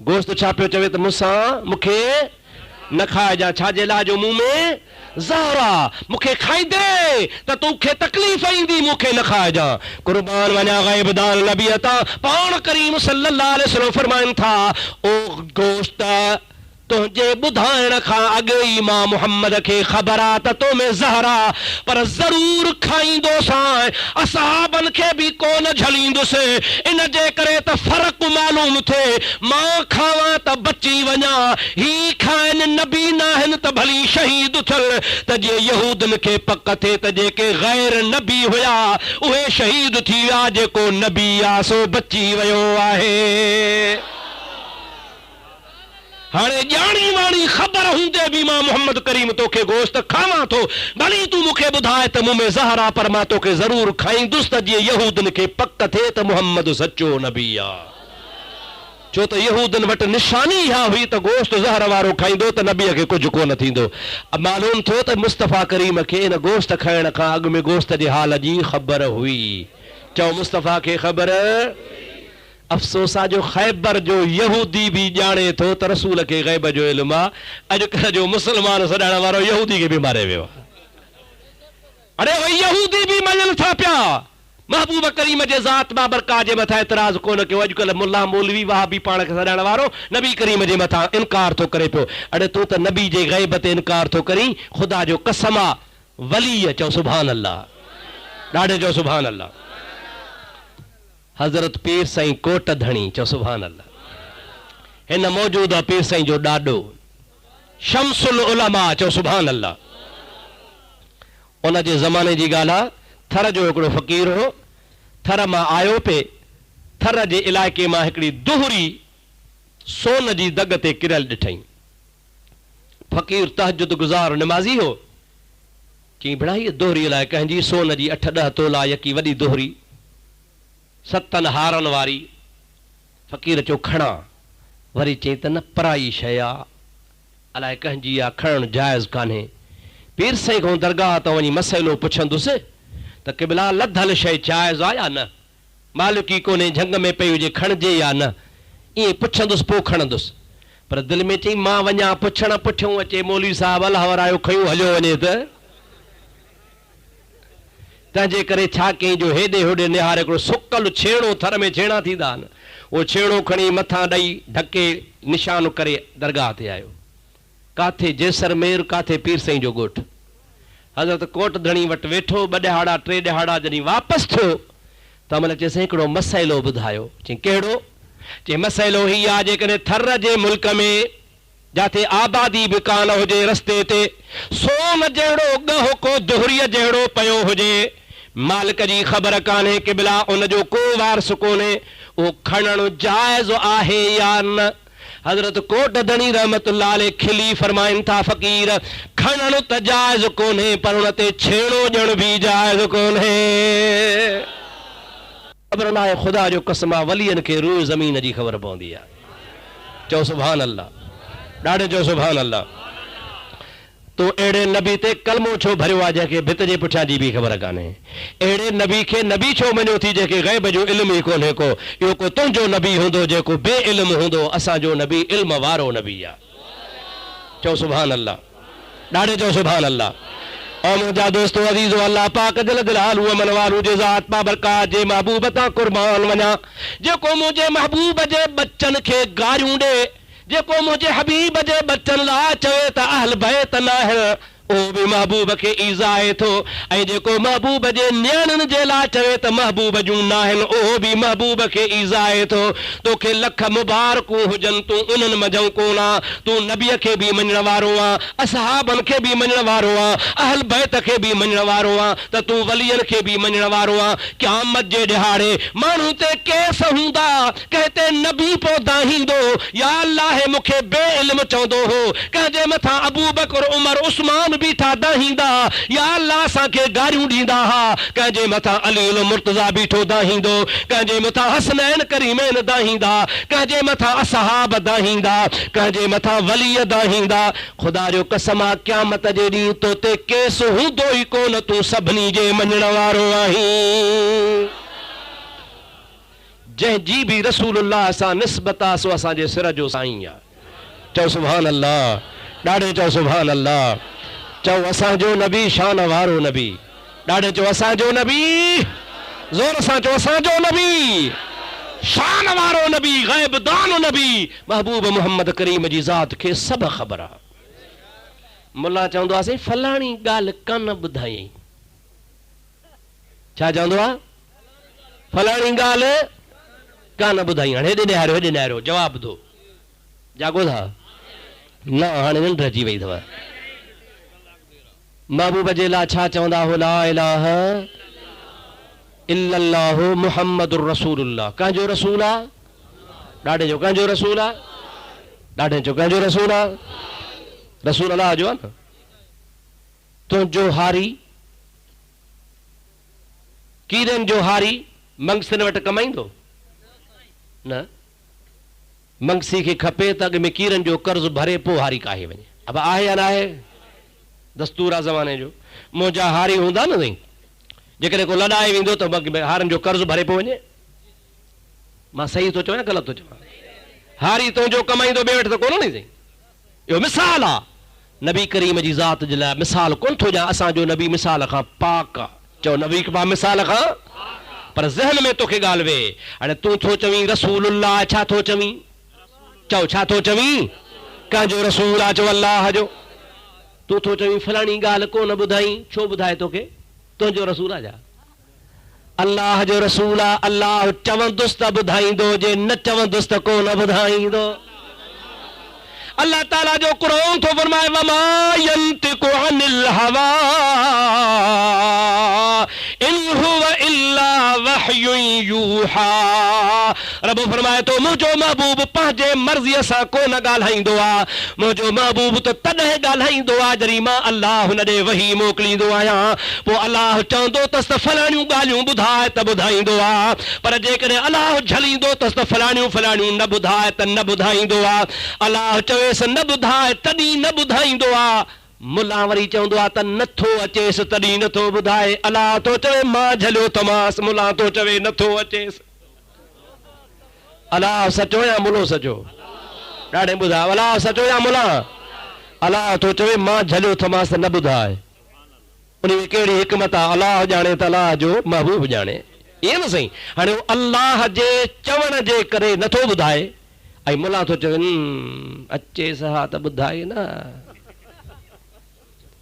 गोश्त छा पियो चवे त मूंसां मूंखे न खाइजांइ, छाजे लाइ जो मूं में ज़हर आहे, मूंखे खाईंदे त तोखे तकलीफ़ ईंदी, मूंखे न खाइजांइ। कुर्बान वञा ग़ैब दान नबी अता पाण करीम सल्लल्लाहु अलैहि वसल्लम फरमाइनि था ओ गोश्त तुंहिंजे ॿुधाइण खां अॻु ई मां मुहम्मद खे ख़बर आहे त तो में ज़हर आहे, पर ज़रूर खाईंदोसां, असहाबनि खे बि कोन झलींदुसि, इन जे करे त फ़र्क़ु मालूम थिए, मां खावां त बची वञा, ही खाइनि नबी न आहिनि त भली शहीद थियल, त जे यहूदनि खे पक थिए त जेके गैर नबी हुया उहे शहीद थी विया, जेको नबी आहे सो बची वियो आहे। हाणे ॼाणी वाणी ख़बर हूंदे बि मां मोहम्मद करीम तोखे गोश्त खावां थो, भली तूं मूंखे ॿुधाए त मूं में ज़हर आहे, पर मां तोखे ज़रूर खाईंदुसि त जीअं यहूदनि खे पक थिए त मुहम्मद सचो नबी आहे। छो त यहूदनि वटि निशानी इहा हुई त गोश्त ज़हर वारो खाईंदो त नबीअ खे कुझु कोन थींदो। मालूम थियो त मुस्तफ़ा करीम खे इन गोश्त खाइण खां अॻु में गोश्त जे हाल जी ख़बर हुई। चओ मुस्तफ़ा खे ख़बर। अफ़सोस आहे जो ख़ैबर जो यहूदी बि ॼाणे थो त रसूल खे ग़ैब जो इल्मु आहे, अॼुकल्ह जो मुस्लमान सॾाइण वारो यहूदी खे बि मारे वियो आहे। अरे भई यहूदी बि मञनि था पिया महबूब करीम जे ज़ात बाबरकात जे मथां एतिराज़ कोन कयो। अॼुकल्ह मुल्ला मौलवी वहाबी पाण खे सॾाइण वारो नबी करीम जे मथां इनकार थो करे पियो। अड़े तूं त नबी जे ग़ैब ते इनकार थो करी, ख़ुदा जो कसम आहे वली चओ सुभान अल्लाह, ॾाढे चओ सुभान अल्लाह। हज़रत पीर साईं कोट धणी चओ सुभान अल्लाह, हिन मौजूदा पीर साईं जो ॾाॾो शमसुल उलमा चओ सुभान अल्लाह। उन जे ज़माने जी ॻाल्हि आहे, थर जो हिकिड़ो फ़क़ीर हो, थर मां आयो पे, थर जे इलाइक़े मां हिकिड़ी दुहरी सोन जी दग ते किरियल ॾिठई। फ़क़ीर तहजुद गुज़ार निमाज़ी हो, चई भेणा हीअ दोहरी अलाए कंहिंजी, सोन जी 8-10 तोला यकी वॾी दोहरी 7 हारनि वारी। फ़क़ीर चयो खणा, वरी चई त न पराई शइ आहे, अलाए कंहिंजी आहे, खणणु जाइज़ कान्हे। पीर साईं खां दरगाह तां वञी मसइलो पुछंदुसि त क़िबला लधल शइ जाइज़ आहे या न, मालिकी कोन्हे, झंग में पई हुजे खणिजे या न, ईअं पुछंदुसि पोइ खणंदुसि। पर दिलि में चई मां वञा पुछण, पुठियों अचे मौलवी साहिबु अलाह वरायो खयूं हलियो वञे त तंहिंजे करे छा कई जो हेॾे होॾे निहारे हिकिड़ो सुकल छेड़ो, थर में छेड़ा थींदा आहिनि, उहो छेड़ो खणी मथां ॾेई ढके निशान करे दरगाह ते आयो। काथे जैसलमेर, काथे पीर साईं जो ॻोठु। हज़रत कोट धणी वटि वेठो, 2 ॾहाड़ा 3 ॾहाड़ा जॾहिं वापसि थियो त महिल चयसि हिकिड़ो मसइलो ॿुधायो। चई कहिड़ो? चई मसइलो ही आहे, जेकॾहिं थर जे मुल्क में जिथे आबादी बि कान हुजे, रस्ते ते सोन जहिड़ो ॻह को दोहरीअ जहिड़ो पियो हुजे, मालिक जी ख़बर कान्हे, क़िबला उन जो को वारस कोन्हे, उहो खणणु जाइज़ आहे या न? हज़रत कोट धणी रहमतुल्लाह अलैह खिली फरमाइनि था फ़क़ीर खणणु त जाइज़ कोन्हे, पर उन ते छेड़ो ॼण बि जाइज़ कोन्हे। ख़बर न आहे, ख़ुदा जो कसम आहे वलियनि खे रूह ज़मीन जी ख़बर पवंदी आहे। चओ सुभान अल्लाह, ॾाढे चओ सुभान अल्लाह। तो अहिड़े नबी ते कलमो छो भरियो आहे जंहिंखे भित जे पुठियां जी बि ख़बर कान्हे? अहिड़े नबी खे नबी छो मञियो थी जंहिंखे ग़ैब जो इल्मु ई कोन्हे को? इहो को तुंहिंजो नबी हूंदो जेको बे इल्मु हूंदो, असांजो नबी इल्म वारो नबी आहे। चओ सुभान अल्लाह, ॾाढे चओ सुभान अल्लाह। और मुंहिंजा दोस्तो अज़ीज़ो, अल्लाह पाक दिल दिलालू अमन वालू जे ज़ात बाबरकात जे महबूब तां कुर्बान वञा, जेको मुंहिंजे महबूब जे बच्चन खे गारियूं ॾे, जेको मुंहिंजे हबीब जे बच्चन लाइ चवे त अहल बैत न आहे, ओ भी महबूब के ईज़ाए थो ऐं जेको महबूब जे न्याणनि जे लाइ चवे त महबूब जूं न आहिनि उहो बि महबूब खे ईज़ाए थो। तोखे लख मुबारकूं हुजनि, तूं उन्हनि मझूं कोन आहीं, तूं नबीअ खे बि मञण वारो आहीं, असहाबनि खे बि मञण वारो आहीं, अहल बैत खे बि मञण वारो आहीं, त तूं वलियनि खे बि मञण वारो आहीं। क़यामत जे ॾिहाड़े माण्हू ते केस हूंदा, कंहिं ते नबी पोइ दाहींदो, या अल्लाह मूंखे बे इल्म चवंदो हो, कंहिंजे मथां अबू बकर उमर उस्मान बीठा दाहींदा, या अल्लाह असांखे गारियूं ॾींदा हा, कंहिंजे मथां अली मुर्तज़ा बीठो दाहींदो, कंहिंजे मथां हसनैन करीमैन दाहींदा, कंहिंजे मथां असहाब दाहींदा, कंहिंजे मथां वली दाहींदा। ख़ुदा जो कसम आहे क़यामत जे ॾींहुं तो ते केस हूंदो ई कोन, तूं सभिनी जे मञण वारो आहीं। जंहिंजी बि रसूलुल्लाह सां निस्बत आहे सो असांजे सिर जो साईं आहे। चओ सुभान अल्लाह, ॾाढे चओ सुभान अल्लाह। चओ असांजो नबी शान वारो नबी, ॾाढे चओ असांजो नबी, ज़ोर सां चओ असांजो नबी शान वारो नबी, ग़ैबदान नबी, महबूब मोहम्मद करीम जी ज़ात खे सभु ख़बर आहे। मुल्ला चवंदो आहे फलाणी ॻाल्हि कान ॿुधाई, छा चवंदो आहे? फलाणी ॻाल्हि कान ॿुधाई। हाणे हेॾे ॾियारो हेॾे ॾियारो जवाब दो, जागो था न, हाणे निंड अची वई अथव। महबूब जे लाइ छा चवंदा हो? ला इलाहा इल्लल्लाहु मुहम्मदुर रसूलुल्लाह। कंहिंजो रसूल आहे? ॾाढे जो कंहिंजो रसूल आहे? ॾाढे जो कंहिंजो रसूल आहे? रसूल अलाह जो आहे न। तुंहिंजो हारी कीरनि जो हारी मंगसिन वटि कमाईंदो न, मंगसी खे खपे त अॻ में कीरनि जो कर्ज़ भरे पोइ हारी काहे वञे। अब आहे या न आहे? दस्तूर आहे ज़माने जो। मुंहिंजा हारी हूंदा न साईं, जेकॾहिं को लॾाए वेंदो त हारनि जो कर्ज़ भरे पोइ वञे। मां सही थो चवां या ग़लति थो चवां? हारी तुंहिंजो कमाईंदो ॿिए वटि त कोन नी साईं। इहो मिसाल आहे नबी करीम जी ज़ात जे लाइ। मिसाल कोन थो ॾियां, असांजो नबी मिसाल खां पाक आहे। चओ नबी खां मिसाल खां, पर ज़हन में तोखे ॻाल्हि वे। हाणे तूं थो चवीं रसूलुल्लाह, छा थो चवीं? चओ छा थो चवीं? कंहिंजो रसूल आहे? चओ अल्लाह जो। तूं थो चवीं फलाणी ॻाल्हि कोन ॿुधाई, छो ॿुधाए तोखे? तुंहिंजो रसूल आहे छा? अल्लाह जो रसूल आहे। अल्लाह चवंदुसि त ॿुधाईंदो, जे न चवंदुसि त कोन ॿुधाईंदो। अल्लाह ताला जो क़ुरान थो फरमाए वमा यंतिकु अनिल हवा इन हुव इल्ला वहयुन यूहा। रब फरमाए तो मुंहिंजो महबूब पंहिंजे मर्ज़ीअ सां कोन ॻाल्हाईंदो आहे। मुंहिंजो महबूब त तॾहिं ॻाल्हाईंदो आहे जॾहिं मां अल्लाह हुन ॾे वही मोकिलींदो आहियां। पोइ अल्लाह चवंदो अथसि त फलाणियूं ॻाल्हियूं ॿुधाए त ॿुधाईंदो आहे, पर जेकॾहिं अल्लाह झलींदो अथसि त फलाणियूं फलाणियूं न ॿुधाए त न ॿुधाईंदो आहे। अल्लाह चवेसि न ॿुधाए तॾहिं न ॿुधाईंदो आहे। मुला वरी चवंदो आहे त नथो अचेसि तॾहिं नथो ॿुधाए। अल्लाह तो चवे मां झलियो थमांसि, मुला तो चवे नथो अचेसि। अल्लाह सचो या मुलो सचो? ॾाढे ॿुधाए अल्लाह सचो या मुला? अल्लाह तो चवे मां झलियो थमांसि त न ॿुधाए। उन में कहिड़ी हिकमत आहे? अल्लाह ॼाणे त अल्लाह जो महबूब ॼाणे। ईअं न साईं। हाणे अल्लाह जे चवण जे करे नथो ॿुधाए, ऐं मुला तो चवे अचेसि हा त ॿुधाए न।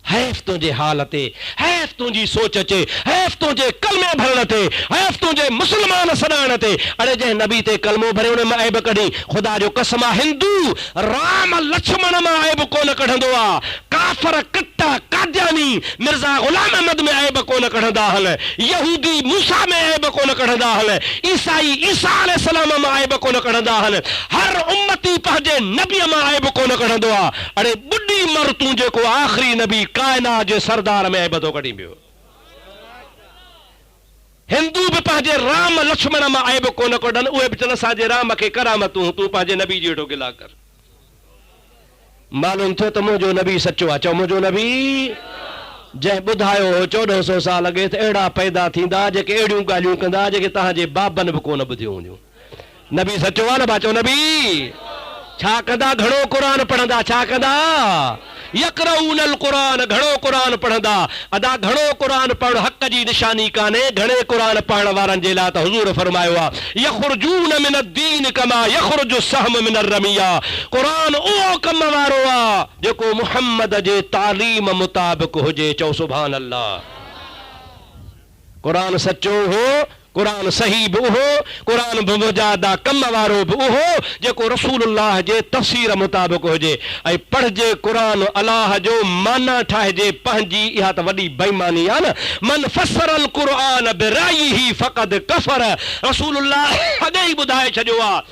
हैफ़ तुंहिंजे हाल ते, हैफ़ तुंहिंजी सोच अचे, हैफ़ तुंहिंजे कलमे भरण ते, हैफ़ तुंहिंजे मुस्लमान सॾाइण ते। अड़े जंहिं नबी ते कलमो भरे उन में ऐब कढी, ख़ुदा जो कसम आहे हिंदू राम लक्ष्मण मां ऐब कोन कढंदो आहे। काफ़र कट्टा कादियानी मिर्ज़ा ग़ुलाम अहमद में ऐब कोन कढंदा हल, यहूदी मूसा में ऐब कोन कढंदा हल, ईसाई ईसा अलैहिस्सलाम मां ऐब कोन कढंदा हल। हर उम्मती पंहिंजे नबीअ मां ऐब कोन कढंदो आहे। अड़े ॿुढी मर तूं जेको आख़िरी नबी कायनात जे सरदार में ऐब थो कढी पियो। हिंदू भी पंहिंजे राम लक्ष्मण मां ऐब कोन कढनि, उहे बि चवनि असांजे राम खे करामतूं, तूं पंहिंजे नबी जी वेठो गिला कर। मालूम थियो त मुंहिंजो नबी सचो आहे। चओ मुंहिंजो नबी जंहिं ॿुधायो 1400 साल अॻे त अहिड़ा पैदा थींदा जेके अहिड़ियूं ॻाल्हियूं कंदा जेके तव्हांजे बाबनि बि कोन ॿुधियूं हूंदियूं। नबी सचो आहे न? बा चओ नबी छा कंदा? घणो क़ुरान पढ़ंदा, छा कंदा? यक़रऊनल क़ुरान, घणो क़ुरान पढ़ंदा। अदा घणो क़ुरान पढ़ हक़ जी निशानी कान्हे, घणे क़ुरान पढ़ण वारनि जे लाइ त हुज़ूर फरमायो आहे यख़रुजून मिन अद्दीन कमा यख़रुजु सहम मिन अर्रमिया। क़ुरान उहो कम वारो आहे जेको मुहम्मद जे तालीम मुताबिक़ हुजे। चओ सुभान अल्लाह। क़ुरान सचो हो, क़ुरान सही भी उहो, क़ुरान मुजादा कम वारो भी उहो जेको रसूलुल्लाह जे तफ़सीर मुताबिक़ हुजे। ऐं पढ़जे क़ुरान अलाह जो माना ठाहिजे पंहिंजी, इहा त वॾी बेईमानी आहे न। मन फसरल क़ुरान बिराइही फ़क़द कफ़र। रसूलुल्लाह अॻे ई ॿुधाए छॾियो आहे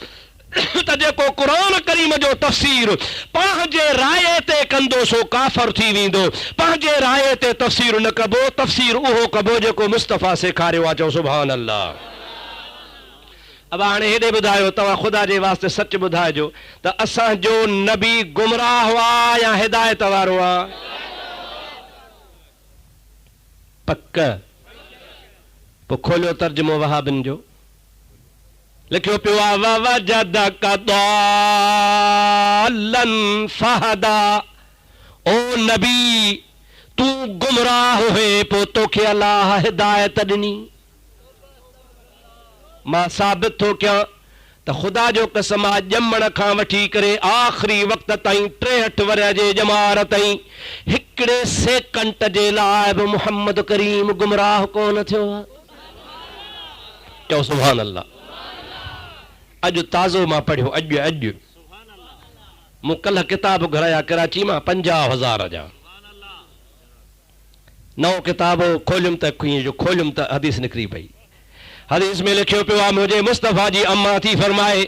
त जेको क़ुरान करीम जो तफ़सीर पंहिंजे राय ते कंदो सो काफ़र थी वेंदो। पंहिंजे राय ते तफ़सीर न कबो, तफ़सीर उहो कबो जेको मुस्तफ़ा सेखारियो आहे। चओ सुभान अल्लाह। अब हाणे हेॾे ॿुधायो, तव्हां ख़ुदा जे वास्ते सच ॿुधाइजो त असांजो नबी गुमराह हुआ या हिदायत वारो आहे? पक। पोइ खोलियो तर्जुमो वहाबिन जो, लिखियो पियो आहे ववजदक दाल्लन फहदा। ओ नबी तू गुमराह हुए, पोइ तोखे अलाह हिदायत ॾिनी। मां साबित थो कयां त ख़ुदा जो कसम आहे ॼमण खां वठी करे आख़िरी वक़्त ताईं 63 वरिया जे ॼमार ताईं हिकिड़े सेकंड जे लाइ बि मुहम्मद करीम गुमराह कोन थियो आहे। चओ सुभान अल्लाह। अॼु ताज़ो मां पढ़ियो, अॼु मूं कल्ह किताब घुराया कराची मां 50,000 जा। नओं किताब खोलियुमि त खोलियुमि त हदीस निकिरी पई। हदीस में लिखियो पियो आहे मुंहिंजे मुस्तफ़ा जी अम्मा थी फरमाए,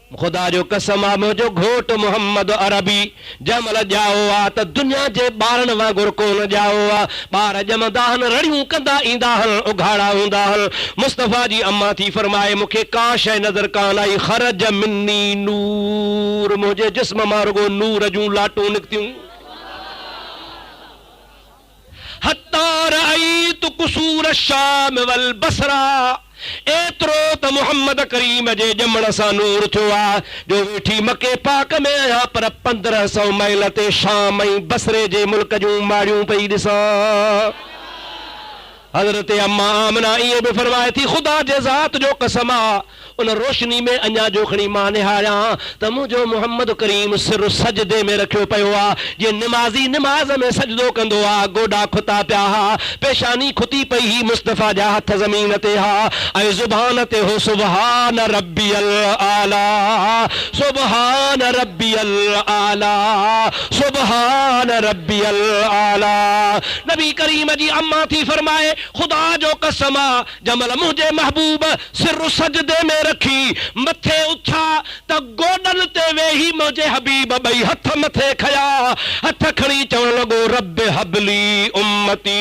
ख़ुदा जो कसम आहे मुंहिंजो घोट मोहम्मद अरबी जंहिंमहिल ॼाओ आहे त दुनिया जे ॿारनि वांगुरु कोन ॼाओ आहे। ॿार ॼमंदा आहिनि, रड़ियूं कंदा ईंदा आहिनि, उघाड़ा हूंदा आहिनि। मुस्तफ़ा जी अम्मा थी फरमाए मूंखे का शइ नज़र कान आई। ख़रज मिन्नी नूर, मुंहिंजे जिस्म मां रुगो नूर जूं लाटूं निकितियूं। हत्ता रअयतु कुसूर शाम वल बसरा। एतिरो त मुहम्मद करीम जे ॼमण सां नूर थियो आहे जो वेठी मके पाक में आहियां, पर 1500 माइल ते शाम ऐं बसरे जे मुल्क जूं माड़ियूं पई ॾिसां। हज़रत अम्मा आमना इहे बि फरमाए थी ख़ुदा जे ज़ात जो कसम आहे उन रोशनी में अञा जोखणी मां निहारियां त मुंहिंजो मोहम्मद करीम सिर सजदे में रखियो पियो आहे। जीअं निमाज़ी निमाज़ में सजदो कंदो आहे, गोॾा खुता पिया हा, पेशानी खुती पई ही, मुस्तफ़ा जा हथ ज़मीन ते हा ऐं ज़ुबान ते हो सुबहान रब्बियल आला, सुबहान रब्बियल आला, सुबहान रब्बियल आला। नबी करीम जी अम्मा थी फरमाए ख़ुदा जो कसम आहे जमल मुंहिंजे महबूब सिर सजदे में रखी मथे उथा त गोडन ते वेही मुंहिंजे हबीब ॿई हथ मथे खया, हथ खणी चवण लॻो रब हबली उम्मती,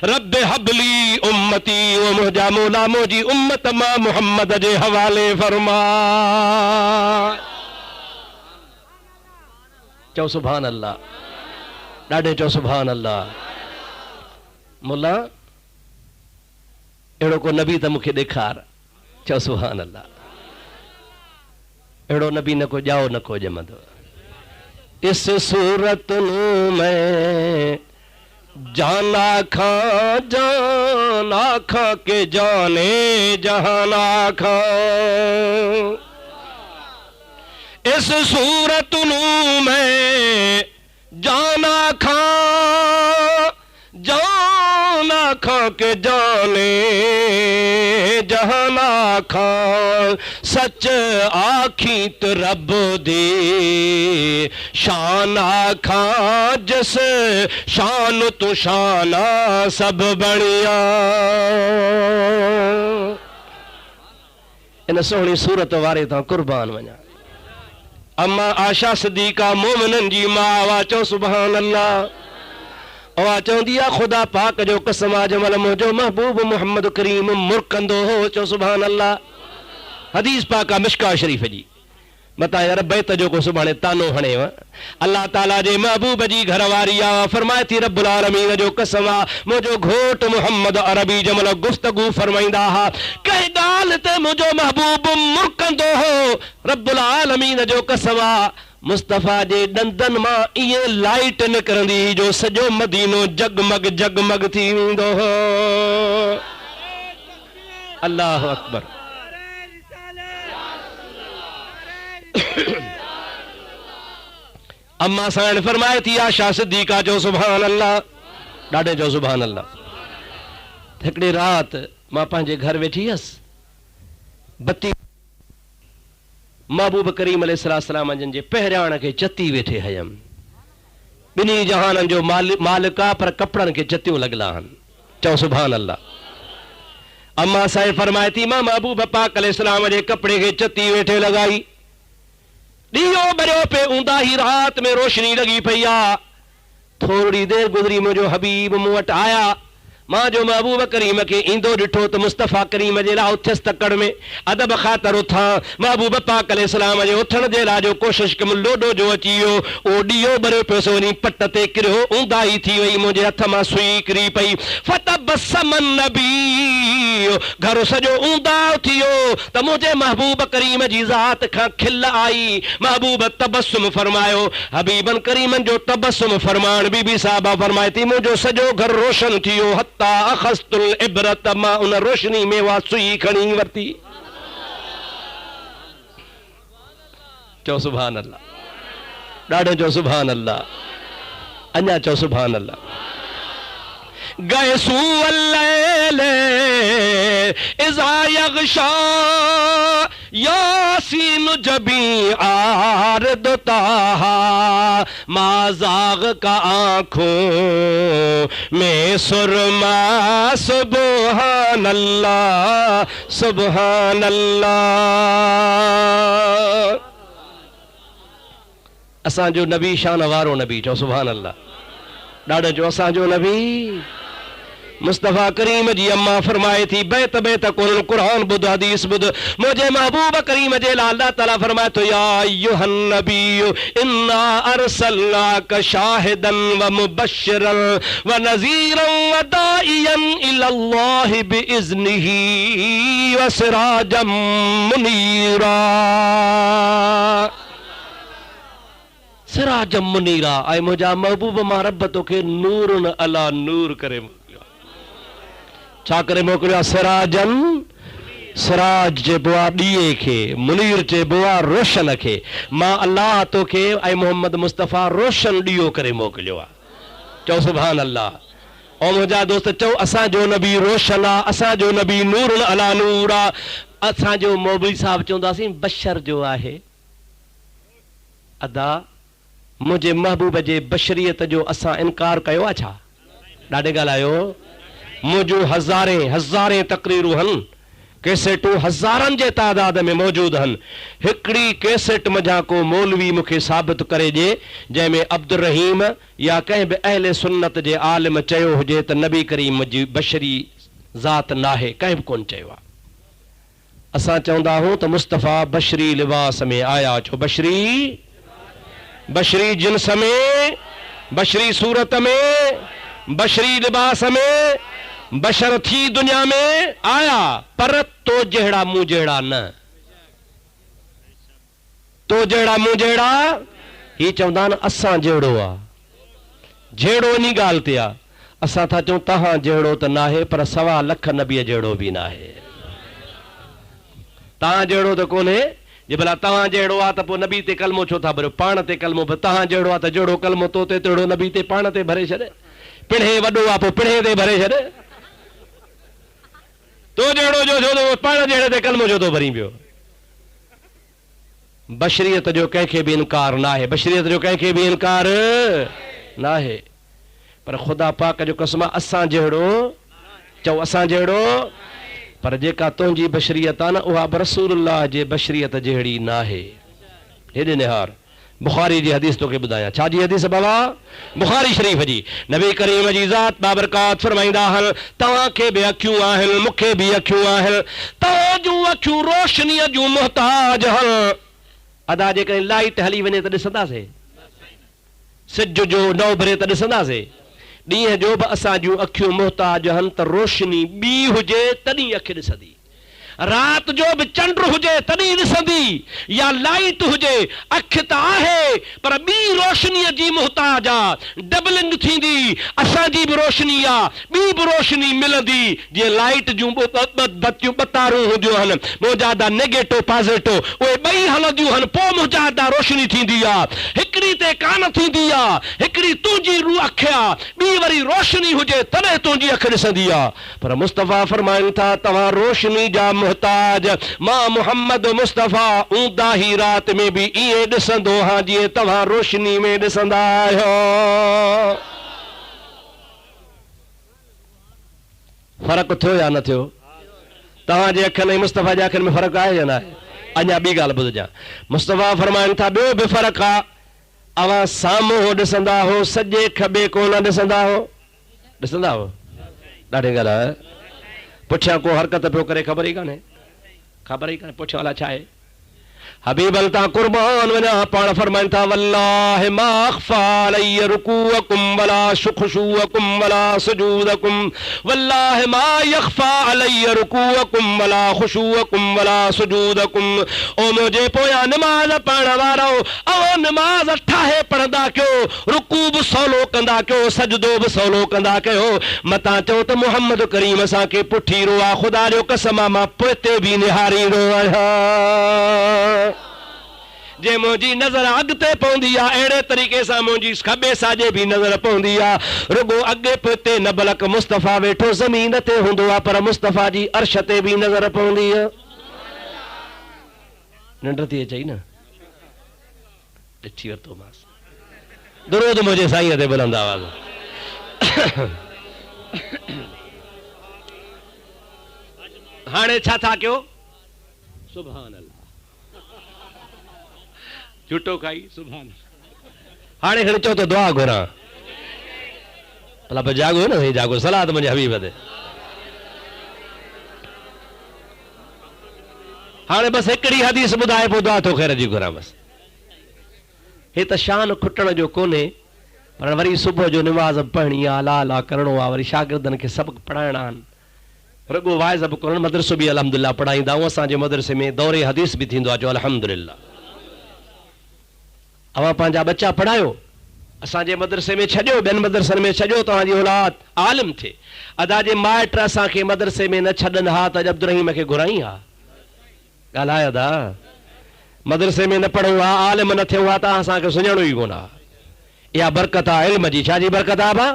रब हबली उम्मती। ओ मुंहिंजा मौला मुंहिंजी उम्मत मां मुहम्मद जे हवाले फरमा। चओ सुभान अल्लाह। ॾाढे चओ सुभान अल्लाह। मुल्ला अहिड़ो को नबी त मूंखे ॾेखार। चओ सुभान अल्लाह। अहिड़ो नबी न को ॼाओ न को ॼमंदो। इस सूरत नूं मैं जान आखां, जान आखां के जाने जहान आखां। इस सूरत नूं मैं जान आखां, जान आखां के जाने जहान आखां। सच आखी तो रब दे शान आखां, जिस शान तो शाना सब बढ़िया। इन सोहनी सूरत वारे तां कुर्बान वञा। अम्मा आशा सिद्दीका मोमिनन जी मां वा। चओ सुभान अल्लाह। उहा चवंदी आहे ख़ुदा पाक जो कसम आहे जंहिंमहिल मुंहिंजो महबूब मोहम्मद करीम मुरकंदो हो। चओ सुभान अल्लाह। हदीस पाक आहे मिशका शरीफ़ जी। मता यार बैत जो को सुभाणे तानो हणेव। अल्लाह ताला जे महबूब जी घरवारी आहे, फरमाए थी रब्बुल आलमीन जो कसम आहे मुंहिंजो घोट मोहम्मद अरबी जंहिंमहिल गुफ्तगू फरमाईंदा हुआ कंहिं ॻाल्हि ते मुंहिंजो महबूब मुरकंदो हो। रब्बुल आलमीन जो कसम आहे मुस्तफ़ा जे दंदन मां इहे लाइट निकरंदी जो सॼो मदीनो जगमग जगमग थी वेंदो हो। अल्लाह अकबर। अम्मा साण फरमाए थी आशा सिद्दीका जो सुभान अल्लाह, ॾाढे जो सुभान अल्लाह। हिकिड़ी राति मां पंहिंजे घर वेठी हुअसि, बत्ती महबूब करीम अलैहिस्सलाम जन जे पहिरियाण खे चती वेठे हयमि। ॿिन्ही जहाननि जो मालिक आहे, पर कपिड़नि खे चतियूं लॻल आहिनि। चओ सुभान अल्लाह। अम्मा साहिब फरमाए थी मां महबूब पाक अलैहिस्सलाम जे कपिड़े खे चती वेठे लॻाई। ॾींहों बरियो पे ऊंदा ही रात में रोशनी लगी पई आ। थोड़ी देर गुजरी मुझो हबीब मूं वटि आया। मां जो महबूब करीम के ईंदो ॾिठो त मुस्तफ़ा करीम जे लाइ उथियसि तकड़ में अदब ख़ातिर उथां। महबूब पाक अलैहिस्सलाम जे उथण जे लाइ जो कोशिश कयमि, लोडो जो अची वियो। ओ ॾींहों बरियो पियो सो वञी पट ते किरियो, ऊंदाही थी वई, मुंहिंजे हथ मां सुई किरी पई। फतबस्सम नबी, घर सॼो ऊंदा थी वियो त मुंहिंजे महबूब करीम जी ज़ात खां खिल आई। महबूब तबस्सुम फरमायो। हबीबन करीमन जो तबस्सुम फरमाइण बीबी साहिबा फरमाए थी मुंहिंजो सॼो घर रोशन थी वियो। अखस्तुल इब्रत, मां उन रोशनी में वा सुई खणी वरती। चो सुभान अल्लाह, ॾाढो चो सुभान अल्लाह, अञा चो सुभान अल्लाह। गैसू अल्लैल इज़ा यग़शा यासीन जबी आरद ताहा, माज़ाग का आँखों में सुरमा, सुबहान अल्लाह सुबहान अल्लाह। असांजो नबी शान वारो नबी, चो सुभान अल्लाह। ॾाढो चो असांजो नबी मुस्तफ़ा करीम जी अम्मा फरमाए थी बैत बैत कुरान बुध हदीस बुध। मुझे महबूब करीम जे लाल अल्लाह ताला फरमाए तो या अय्युहन नबी इन्ना अरसलनाका शाहिदन व मुबश्शिरन व नज़ीरन व दाइयन इलल्लाहि बिइज़्निही व सिराजम मुनीरा। सिराजम मुनीरा, ऐं मुंहिंजा महबूब मां रब तोखे नूरन अला नूर करे मोकिलियो। छा करे मोकिलियो? सिराजन, सिराज चइबो आहे ॾीए खे, मुनीर चइबो आहे रोशन खे। मां अल्लाह तोखे ऐं मोहम्मद मुस्तफ़ा रोशन ॾीओ करे मोकिलियो आहे। चओ सुभान अल्लाह। ऐं मुंहिंजा दोस्त चओ असांजो नबी रोशन आहे, असांजो नबी नूरन अला नूर आहे। असांजो मौलवी साहब चवंदासीं बशर जो आहे। अदा मुंहिंजे महबूब जे बशरियत जो असां इनकार कयो आहे छा? ॾाढे ॻाल्हायो। मुंहिंजूं हज़ारे तकरीरूं आहिनि, कैसेटूं हज़ारनि जे तादाद में मौजूदु आहिनि। हिकिड़ी कैसेट मझां को मौलवी मूंखे साबित करे ॾिए जंहिंमें अब्दुल रहीम या कंहिं बि अहले सुन्नत जे आलिम चयो हुजे त नबी करीम जी बशरी ज़ात नाहे, कंहिं बि कोन चयो आहे। असां चवंदा आहियूं त मुस्तफ़ा बशरी लिबास में आया। छो बशरी? बशरी जिन्स में, बशरी सूरत में, बशरी लिबास में, बशर थी दुनिया में आया। पर तो जहिड़ा मूं जहिड़ा न, तो जहिड़ा मूं जहिड़ा। ही चवंदा आहिनि असां जहिड़ो आहे, जहिड़ो इन ॻाल्हि ते आहे। असां था चऊं तव्हां जहिड़ो त नाहे, पर 1.25 लख नबीअ जहिड़ो बि नाहे। तव्हां जहिड़ो त कोन्हे। जे भला तव्हां जहिड़ो आहे त पोइ नबी ते कलमो छो था भरियो? पाण ते कलमो भर। तव्हां जहिड़ो आहे त जहिड़ो कलमो तो ते तहिड़ो नबी ते पाण ते भरे छॾ। पिणे वॾो आहे पोइ पिणे ते भरे छॾ। तो जहिड़ो जो छो पाण जहिड़े ते कलमो छो थो भरी पियो? बशरियत जो कंहिंखे बि इनकार नाहे, बशरियत जो कंहिंखे बि इनकार नाहे। पर ख़ुदा पाक जो कसम असां जहिड़ो, चओ असां जहिड़ो। पर जेका तुंहिंजी बशरियत आहे न उहा बि रसूलुल्लाह जे बशरियत जहिड़ी नाहे। हेॾे निहार बुखारी जी हदीस तोखे ॿुधायां। छा जी हदीस बाबा? बुखारी शरीफ़ जी। नबी करीम जी ज़ात बाबरकात फरमाईंदा आहिनि तव्हांखे बि अखियूं आहिनि, मूंखे बि अखियूं आहिनि, तव्हां जूं अखियूं रोशनीअ जूं मुहताज आहिनि। अदा जेकॾहिं लाइट हली वञे त ॾिसंदासीं, सिज जो नौ भरे त ॾिसंदासीं। ॾींहं जो बि असां जूं अखियूं मुहताज आहिनि त रोशनी ॿी हुजे तॾहिं अखि ॾिसंदी। रात जो भी चंड हुजे तॾहिं ॾिसंदी या लाइट हुजे अख त आहे पर ॿी रोशनीअ जी मुहताज आहे डबलिंग थींदी असांजी बि रोशनी आहे ॿी बि रोशनी मिलंदी जीअं लाइट जूं बतियूं ॿतारूं हूंदियूं आहिनि मुजादा नेगेटिव पॉज़िटिव उहे ॿई हलंदियूं आहिनि पोइ मुजादा रोशनी थींदी आहे हिकिड़ी ते कान थींदी आहे हिकिड़ी तुंहिंजी रूह अख आहे ॿी वरी रोशनी हुजे तॾहिं तुंहिंजी अख ॾिसंदी आहे पर मुस्तफ़ा फरमाइनि था तव्हां रोशनी जा मुहताज मां मोहम्मद मुस्तफ़ा ऊंदा ही रात में भी इए ॾिसंदो हां जीअं तव्हां रोशनी में ॾिसंदा आहियो फ़र्क़ु थियो या न थियो तव्हांजे अखियुनि ऐं मुस्तफ़ा जे अखियुनि में फ़र्क़ु आहे या न आहे अञा ॿी ॻाल्हि ॿुधजां मुस्तफ़ा फरमाइनि था ॿियो बि फ़र्क़ु आहे अवां साम्हूं ॾिसंदा हो सॼे खॿे कोन ॾिसंदा हो ॾाढी ॻाल्हि आहे पुठियां को हरकत पियो करे ख़बर ई कान्हे पुठियां अलाए छा आहे हबीब अल्ता कुर्बान वञा पाण फरमाइनि था वल्लाहि मा अख़फ़ा अलैया रुकूअकुम वला खुशूअकुम वला सुजूदकुम वल्लाहि मा यख़फ़ा अलैया रुकूअकुम वला खुशूअकुम वला सुजूदकुम ओ मुंहिंजे पोयां नमाज़ पढ़ण वारो अवो नमाज़ ठाहे पढ़ंदा कयो रुकू बि सवलो कंदा कयो सजदो बि सवलो कंदा कयो मतां चओ त मुहम्मद करीम असांखे पुठी रो आहे ख़ुदा जो कसम मां पोइते बि निहारींदो आहियां जे मुंहिंजी नज़र अॻिते पवंदी आहे अहिड़े तरीक़े सां मुंहिंजी खॿे साॼे बि नज़र पवंदी आहे रुगो अॻे पोइते न बलक मुस्तफ़ा वेठो ज़मीन ते हूंदो आहे पर मुस्तफ़ा जी अर्श ते बि नज़र पवंदी आहे निंड थी अचई न ॾिठी वरितोमांसि दुरूद मुंहिंजे साईं ते बुलंद आवाज़ हाणे छा था कयो सुभान अल्लाह झूठो खाई सुभान हाणे खणी चओ त दुआ घुरां भला पोइ जागो न जागो सलाद मुंहिंजे हबीब ते हाणे बसि हिकिड़ी हदीस ॿुधाए पोइ दुआ थो ख़ैर जी घुरां बसि हे त शान खुटण जो कोन्हे पर वरी सुबुह जो निमाज़ पढ़णी आहे अला अला करिणो आहे वरी शागिर्दनि खे सबक़ पढ़ाइणा आहिनि रुगो वाइज़ बि कोन्हे मदरसो बि अल्हम्दुलिल्लाह पढ़ाईंदा आहियूं असांजे मदरसे में दौरे हदीस बि थींदो आहे जो अल्हम्दुलिल्लाह अवां पंहिंजा बच्चा पढ़ायो असांजे मदरसे में छॾियो ॿियनि मदरसनि में छॾियो तव्हांजी औलाद आलिम थिए अदा जे माइट असांखे मदरसे में न छॾनि हा त अब्दुर्रहीम खे घुराई हा ॻाल्हाए अदा मदरसे में न पढ़ो आहे आलिम न थियो आहे त असांखे सुञाणो ई कोन आहे इहा बरकत आहे इल्म जी छाजी बरकत आहे भा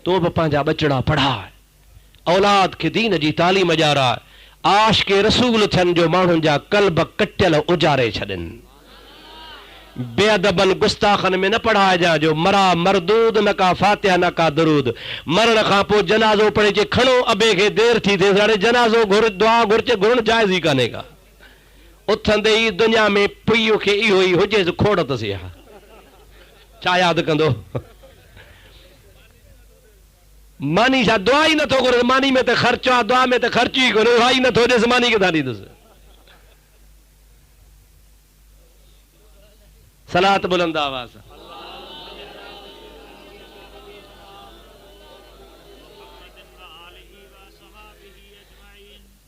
तूं बि पंहिंजा बचड़ा पढ़ाए औलाद खे दीन जी तालीम ॾियाराए आश के रसूल थियनि जो माण्हुनि जा कल्ब कटियल उजारे छॾनि बेअदबन गुस्ताखन में न पढ़ाइजा जो मरा मरदूद न का फातिहा न का दरूद मरण खां पोइ जनाज़ो पढ़े जे खणो अबे खे देर थी थिए हाणे जनाज़ो घुर दुआ घुर्चे घुरण जाइज़ ई कान्हे का उथंदे ई दुनिया में पुईअ खे इहो ई हुजे खोड़ अथसि हा छा यादि कंदो मानी छा दुआ ई नथो घुरे मानी में त ख़र्चु आहे दुआ में त ख़र्चु ई कोन्हे दुआ ई नथो ॾिस मानी किथां ॾींदुसि सलात बुलंद आवाज़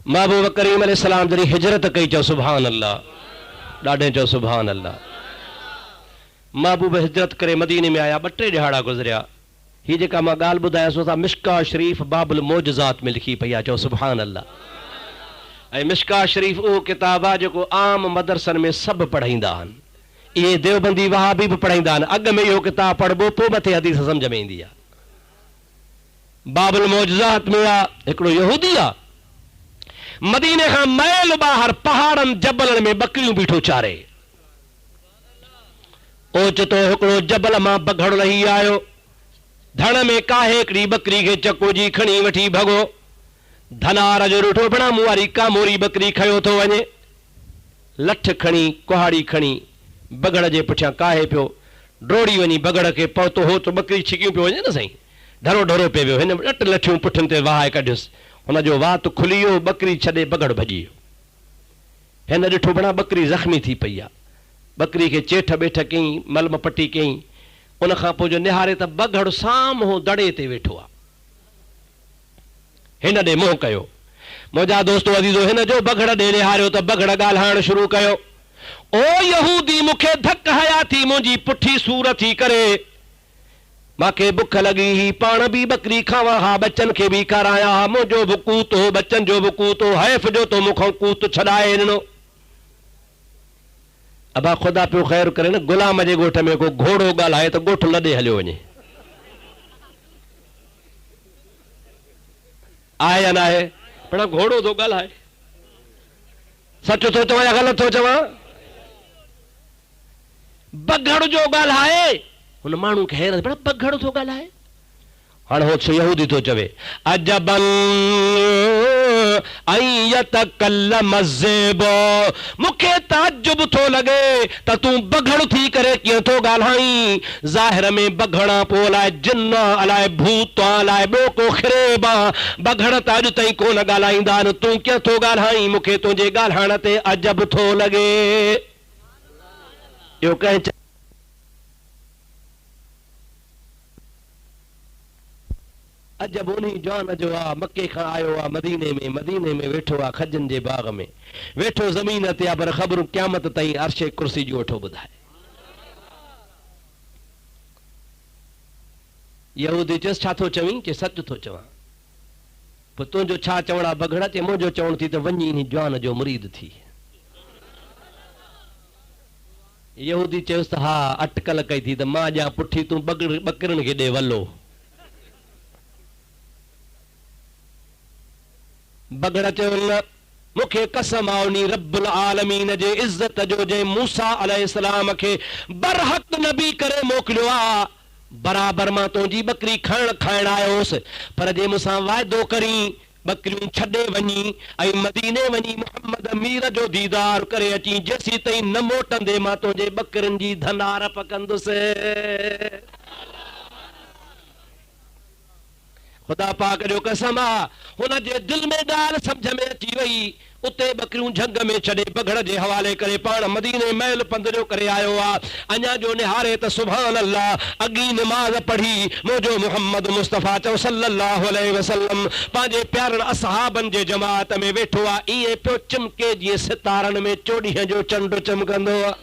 महबूब करीम अलैहिस्सलाम जॾहिं हिजरत कई चओ सुभान अल्लाह ॾाढे चओ सुभान अल्लाह महबूब हिजरत करे मदीने में आया 2-3 ॾिहाड़ा गुज़रिया ही जेका मां ॻाल्हि ॿुधायांसि था मिशका शरीफ़ बाबुल मौजज़ात में लिखी पई आहे चओ सुभान अल्लाह ऐं मिशका शरीफ़ उहो किताब आहे जेको आम मदरसनि में सभु पढ़ाईंदा आहिनि इहे देवबंदी वहाबी बि पढ़ाईंदा आहिनि अॻ में इहो किताब पढ़बो पोइ मथे हदीस सम्झ में ईंदी आहे बाबुल मौजज़ात में आहे हिकिड़ो यहूदी आहे मदीने खां मैल ॿाहिरि पहाड़नि जबलनि में बकरियूं बीठो चारे ओचितो हिकिड़ो जबल मां बघड़ लही आयो धण में काहे हिकिड़ी बकरी खे चको जी खणी वठी भॻो धनार जो ॾिठो बणा मूं वारी कामोरी बकरी खयो थो वञे लठ खणी कुहाड़ी खणी बगड़ जे पुठियां काहे पियो डोड़ी वञी बगड़ खे पहुतो हो त बकरी छिकियूं पियो वञे न साईं ढरो ढरो पियो वियो हिन 8 लठियूं पुठियुनि ते वहाए कढियुसि हुनजो वात खुली वियो बकरी छॾे बगड़ भॼी वियो हिन ॾिठो बणा बकरी ज़ख़्मी थी पई आहे बकरी खे चेठ ॿेठ कयईं मलम पटी कयईं उन खां पोइ जो निहारे त बगड़ साम्हूं दड़े ते वेठो आहे हिन ॾे मुंहुं कयो मुझा दोस्तों अजीजो हिन जो बगड़ ॾे निहारियो त बगड़ ॻाल्हाइण शुरू कयो। ओ यहूदी मूंखे धक हया थी मुंहिंजी पुठी सूर थी करे, मांखे बुख लगी ही पाण भी बकरी खावा हा, बच्चन के भी खाराया हा, मुंहिंजो बि कूत हो, बच्चन जो बि कूत हो, हैफ जो तो मूंखां कूत छॾाए ॾिनो। अबा खुदा पियो ख़ैर करे न, गुलाम जे ॻोठ में को घोड़ो ॻाल्हाए त ॻोठ लॾे हलियो वञे, आहे या न आहे? पर घोड़ो थो ॻाल्हाए, सच थो चवां या ग़लति थो चवां? बगड़ जो ॻाल्हाए, हुन माण्हू खे हैरत, पर बगड़ थो ॻाल्हाए। हाणे हो यहूदी थो चवे अजबन यतकल्लम ज़ेब, मूंखे ताजुब थो लॻे त तूं बगड़ थी करे कीअं थो ॻाल्हाईं। ज़ाहिर में बगड़ा पोइ अलाए जिन अलाए भूत अलाए ॿियो को ख़िरेब, बगड़ त अॼु ताईं कोन ॻाल्हाईंदा आहिनि, तूं कीअं थो ॻाल्हाईं? मूंखे तुंहिंजे ॻाल्हाइण ते अजब थो लॻे। इहो कंहिं अजब उन्हीं जान जो आ, मके खां आयो आ मदीने में वेठो आ, खजन जे बाग में वेठो, ज़मीन ते आ, पर ख़बरूं क़यामत ताईं अर्श कुर्सी जो वेठो ॿुधाए। यहूदी चयसि छा थो चवीं? के सच थो चवां। पोइ तुंहिंजो छा चवण आहे बगड़ा? चए मुंहिंजो चवण थी त वञी इन जवान जो मुरीद थी। यहूदी चयुसि त हा अटकल कई थी त मां ॼा पुठी, तूं बकरिन खे ॾे वलो। बगड़ चयो न, मूंखे कसम आहे उनी रब्बुल आलमीन जे इज़त जो जे मूसा अलैहिस्सलाम खे बरहक नबी करे मोकिलियो आ, बराबर मां तुंहिंजी बकरी खाइण आयोसि, पर जे मूंसां वाइदो करी बकरियूं छॾे वञी ऐं मदीने वञी मुहम्मद अमीर जो दीदार करे अची, जेसीं ताईं न मोटंदे मां तुंहिंजे बकरियुनि जी धनार पकंदुसि। खुदा पाक जो कसम आ, हुन जे दिल में ॻाल्हि सम्झ में अची वई, उते बकरियूं झंग में छॾे बगड़ जे हवाले करे पाण मदीने महल पंधरियो करे आयो आ। अञा जो निहारे त सुभान अल्लाह, अॻी नमाज़ पढ़ी मुंहिंजो मुहम्मद मुस्तफ़ा चओ सल्लल्लाहु अलैहि वसल्लम पंहिंजे प्यारनि असहाबनि जे जमात में वेठो आ, ईअं पियो चिमके जीअं सितारनि में चोॾींहं जो चंड चमकंदो आ।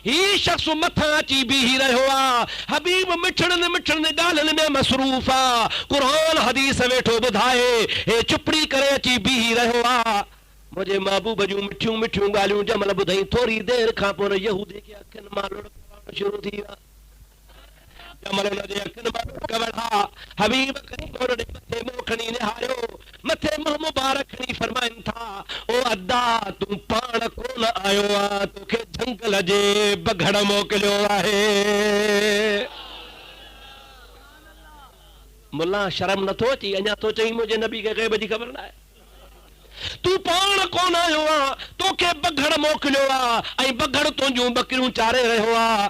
ही शख्स मथा अची बीही रहियो आ, हबीब मिठड़नि ॻाल्हियुनि में मसरूफ़ आ, कुरान हदीस वेठो ॿुधाए, हे चुपड़ी करे अची बीही रहियो आ। मुंहिंजे महबूब जूं मिठियूं ॻाल्हियूं जमल ॿुधई, थोरी देरि खां पोइ यहूदी खे अखियुनि मां लुढ़क शुरू थी विया। जमल हुन जे अखियुनि मां लुढ़क वड़ा, हबीब करीम हुन मथे मुंहुं खणी निहारियो, मथे मुंहुं मुबारक खणी फरमाइनि था, ओ अदा तूं पाण कोन आयो आ, तोखे जंगल जे बगड़ मोकिलियो आहे। मुल्ला शर्म नथो अची? अञा तो चई मुंहिंजे नबी खे ग़ैब जी ख़बर न आहे। तूं पाण कोन आयो आ, तोखे बगड़ मोकिलियो आ ऐं बगड़ तुंहिंजूं बकरियूं चारे रहियो आ।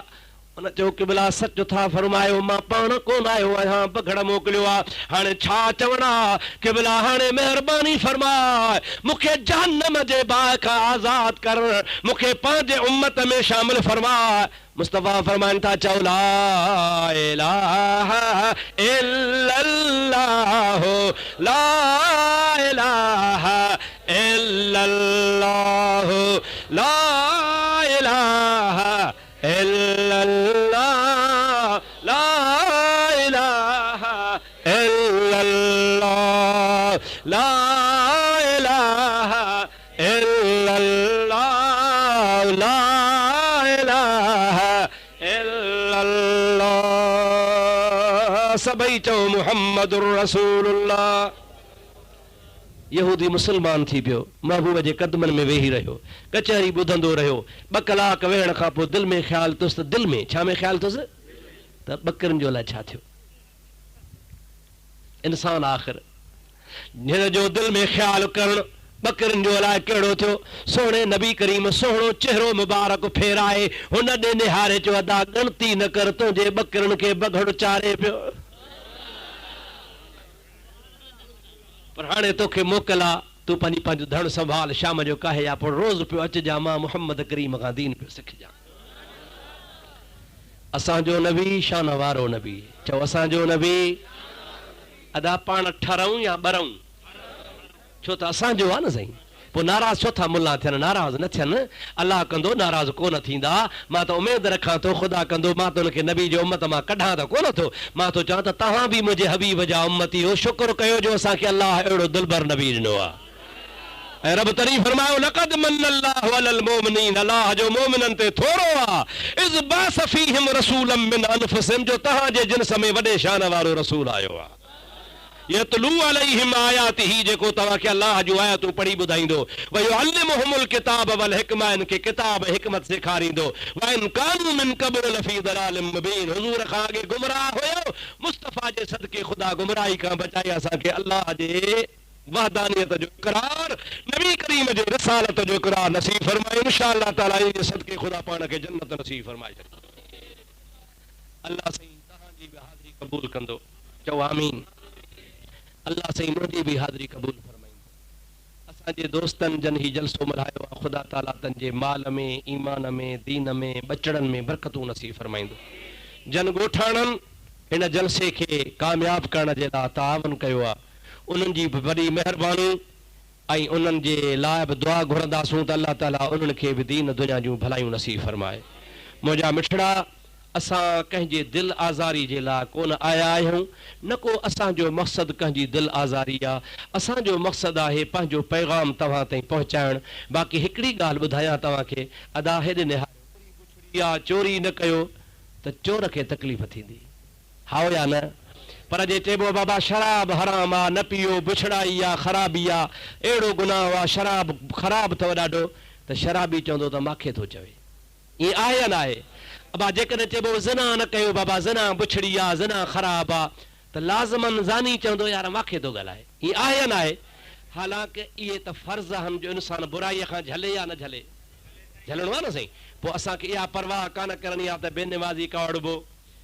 उन चयो क़िबला सच था फरमायो, मां पाण कोन आयो आहियां, बगड़ मोकिलियो आ। हाणे छा चवणा क़िबला? हाणे महिरबानी फरमाए, मूंखे जहन्नम जे बाहि खां आज़ाद कर, मूंखे पंहिंजे उम्मत में शामिल फरमाए। मुस्तफ़ा फरमाइनि था, चओ ला इलाहा इल्लल्लाह, ला इलाहा इल्लल्लाह, ला इलाहा इल्लल्लाह, ला इलाहा इल्लल्लाह, ला इलाहा इल्लल्लाह, ला इलाहा इल्लल्लाह। सभई चओ मुहम्मदुर रसूलुल्लाह। यहूदी मुसलमान थी पियो, महबूब जे कदमनि में वेही रहियो, कचहरी ॿुधंदो रहियो। 2 कलाक वेहण खां पोइ दिलि में ख़्यालु अथुसि त दिलि में छा में ख़्यालु अथुसि त बकरियुनि जो अलाए छा थियो। इंसान आख़िर हिन जो दिलि में ख़्यालु करणु बकरियुनि जो अलाए कहिड़ो थियो। सोणे नबी करीम सोहिणो चेहरो मुबारक फेराए हुन ॾे निहारे चयो, अदा ॻणती न कर, तुंहिंजे बकरियुनि खे बगड़ चारे पियो, पर हाणे तोखे मोकिला, तूं पंहिंजो धन संभाल, शाम जो काहे या पोइ रोज़ पियो अचिजां, मां मुहम्मद करीम खां दीन पियो सिखजां। असांजो नबी शान वारो नबी, चओ असांजो नबी। अदा पाण ठरूं या ॿरूं? छो त असांजो आहे न साईं। पोइ नाराज़ छो था मुला थियनि, नाराज़ न थियनि, अलाह कंदो नाराज़ कोन थींदा। मां त उमेद रखां थो ख़ुदा कंदो, मां त उनखे नबी जो उम्मत मां कढां त कोन थो। मां थो चवां त तव्हां बि मुंहिंजे हबीब जा उम्मती हो। शुक्र कयो जो असांखे अलाह अहिड़ो दिलबर नबी ॾिनो आहे। ऐं रब तरी फरमायो लक़द मन्नल्लाहु अलल मोमिनीन, अलाह जो मोमिननि ते थोरो आहे। इज़ बास फ़ीहिम रसूलन मिन अनफुसिहिम, जो तव्हांजे जिन्स में वॾे शान वारो रसूल आयो आहे। यतलू अलैहिम आयातिही, जेको तव्हांखे अलाह जूं आयतूं पढ़ी ॿुधाईंदो। व युअल्लिमुहुमुल किताब वल हिकमा, इनखे किताब हिकमत सेखारींदो। व इन कानू मिन क़ब्ल लफ़ी दलालिम मुबीन, हुज़ूर खां अॻे गुमराह हुयो, मुस्तफ़ा जे सदके ख़ुदा गुमराही खां बचाए असांखे अलाह जे वहदानियत जो इक़रार, नबी करीम जे रिसालत जो इक़रार नसीब फरमाए। इंशाअल्लाह ताला इन जे सदके ख़ुदा पाण खे जन्नत नसीब फरमाए। अल्लाह साईं तव्हांजी बि हाज़िरी क़बूल कंदो, चओ आमीन। अल्लाह साईं मुंहिंजी बि हाज़िरी क़बूल फरमाईंदो। असांजे दोस्तनि जन ही जलसो मल्हायो आहे, ख़ुदा ताला तन जे माल में, ईमान में, दीन में, बचड़नि में बरकतूं नसीब फरमाईंदो। जन ॻोठाणनि हिन जलसे खे कामयाब करण जे लाइ तावन कयो आहे, उन्हनि जी बि वॾी महिरबानी। ऐं उन्हनि जे लाइ बि दुआ घुरंदासूं त अलाह ताला उन्हनि खे बि दीन दुनिया जूं भलायूं नसीब फरमाए। मुंहिंजा मिठड़ा, असां कंहिंजे दिलि आज़ारी जे लाइ कोन आया आहियूं, न को असांजो मक़सदु कंहिंजी दिलि आज़ारी आहे। असांजो मक़सदु आहे पंहिंजो पैगाम तव्हां ताईं पहुचाइणु। बाक़ी हिकिड़ी ॻाल्हि ॿुधायां तव्हांखे, अदा हेॾे निहारे या चोरी न कयो त चोर खे तकलीफ़ थींदी, हाओ या न? पर जे चइबो बाबा शराब हराम आहे, न पियो, बुछड़ाई आहे, ख़राबी आहे, अहिड़ो गुनाह आहे, शराब ख़राबु अथव ॾाढो, त शराबी चवंदो त मूंखे थो चवे। ईअं आहे या न आहे? अबा जेकॾहिं चइबो ज़िना न कयो बाबा, ज़िना बुछड़ी आहे, ज़िना ख़राबु आहे, त लाज़मन ज़ानी चवंदो यार मूंखे थो ॻाल्हाए। ईअं आहे या न आहे? हालांकि इहे त फ़र्ज़ आहिनि जो इंसानु बुराईअ खां झले या न झले, झलणो आहे न साईं। पोइ असांखे इहा परवाह कान करणी आहे त बेनिमाज़ी कावड़बो,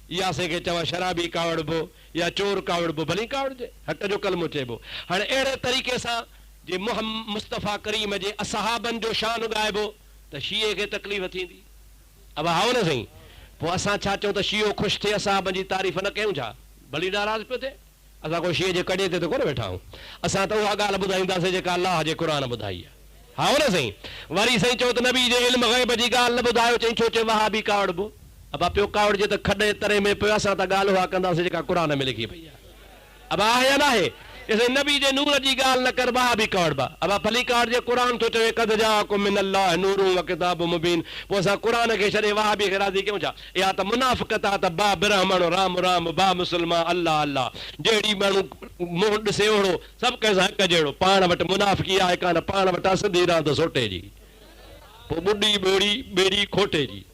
या असांखे चवां शराबी कावड़बो, या चोर कावड़बो, भली कावड़जे, हक़ जो कलमो चइबो। हाणे अहिड़े तरीक़े सां जे मुस्तफ़ा करीम जे असहाबनि जो शान ॻाइबो त शीए खे तकलीफ़ थींदी। अब हाओ न साईं, पोइ असां छा चऊं त शीओ ख़ुशि थिए, असां जी तारीफ़ न कयूं छा? भली नाराज़ पियो थिए, असां को शीए जे कॾे ते कोन वेठा आहियूं। असां त उहा ॻाल्हि ॿुधाईंदासीं जेका अलाह जे क़ुर ॿुधाई आहे। हाओ न साईं, वरी साईं चओ त नबी जे इल्म ग़ैब जी ॻाल्हि न ॿुधायो, चई छो चए वहाबी कावड़बो। अब पियो कावड़जे त खॾे तरे में पियो, असां त ॻाल्हि उहा कंदासीं जेका क़ुर में लिखी पई आहे। अब आहे या न आहे? नबी जे नूर जी ॻाल्हि न कर, वहाबी कावड़बा। अब भली कावड़जे, क़ुर थो चवे कद जाअकुम मिनल्लाहि नूरुन व किताबुम मुबीन, पोइ असां क़ुर खे छॾे वहाबी खे राज़ी कयूं छा? इहा त मुनाफ़िक़त आहे त बा ब्राह्मण राम राम, बा मुस्लमान अल्लाह अल्लाह। जहिड़ी माण्हू मुंहुं ॾिसे ओड़ो, सभु कंहिंसां हिकु जहिड़ो। पाण वटि मुनाफ़िकी आहे कान, पाण वटि सिधी रांदि सोटे जी, पोइ ॿुॾी ॿोड़ी ॿेड़ी खोटे जी।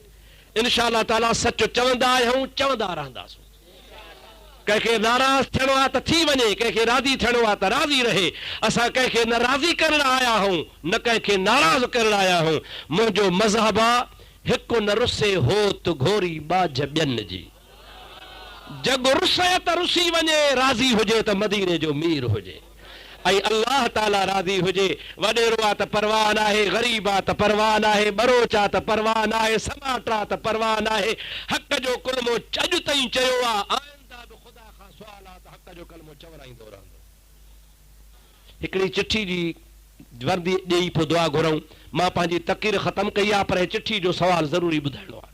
इंशा अल्लाह ताला सच चवंदा आहियूं, चवंदा रहंदासीं। कंहिंखे नाराज़ थियणो आहे त थी वञे, कंहिंखे राज़ी थियणो आहे त राज़ी रहे। असां कंहिंखे न राज़ी करण आया आहियूं, न कंहिंखे नाराज़ करण आया आहियूं। मुंहिंजो मज़हब आहे हिकु न रुसे हो त घोरी बाझ ॿियनि जी। जग रुसे त रुसी वञे, राज़ी हुजे त मदीने जो मीर हुजे। ऐं अल्लाह ताला राज़ी हुजे। वॾेरो आहे त परवाह न आहे, ग़रीब आहे त परवाह न आहे, बरोच आहे त परवाह न आहे, समाट आहे त परवाह न आहे। हक़ जो कुलमो अॼु ताईं चयो आहे, जो कलमो चवराईंदो रहंदो। हिकिड़ी चिठी जी वर्दी ॾेई पोइ दुआ घुरऊं। मां पंहिंजी तक़रीर ख़तमु कई आहे, पर चिठी जो सवाल ज़रूरी ॿुधाइणो आहे।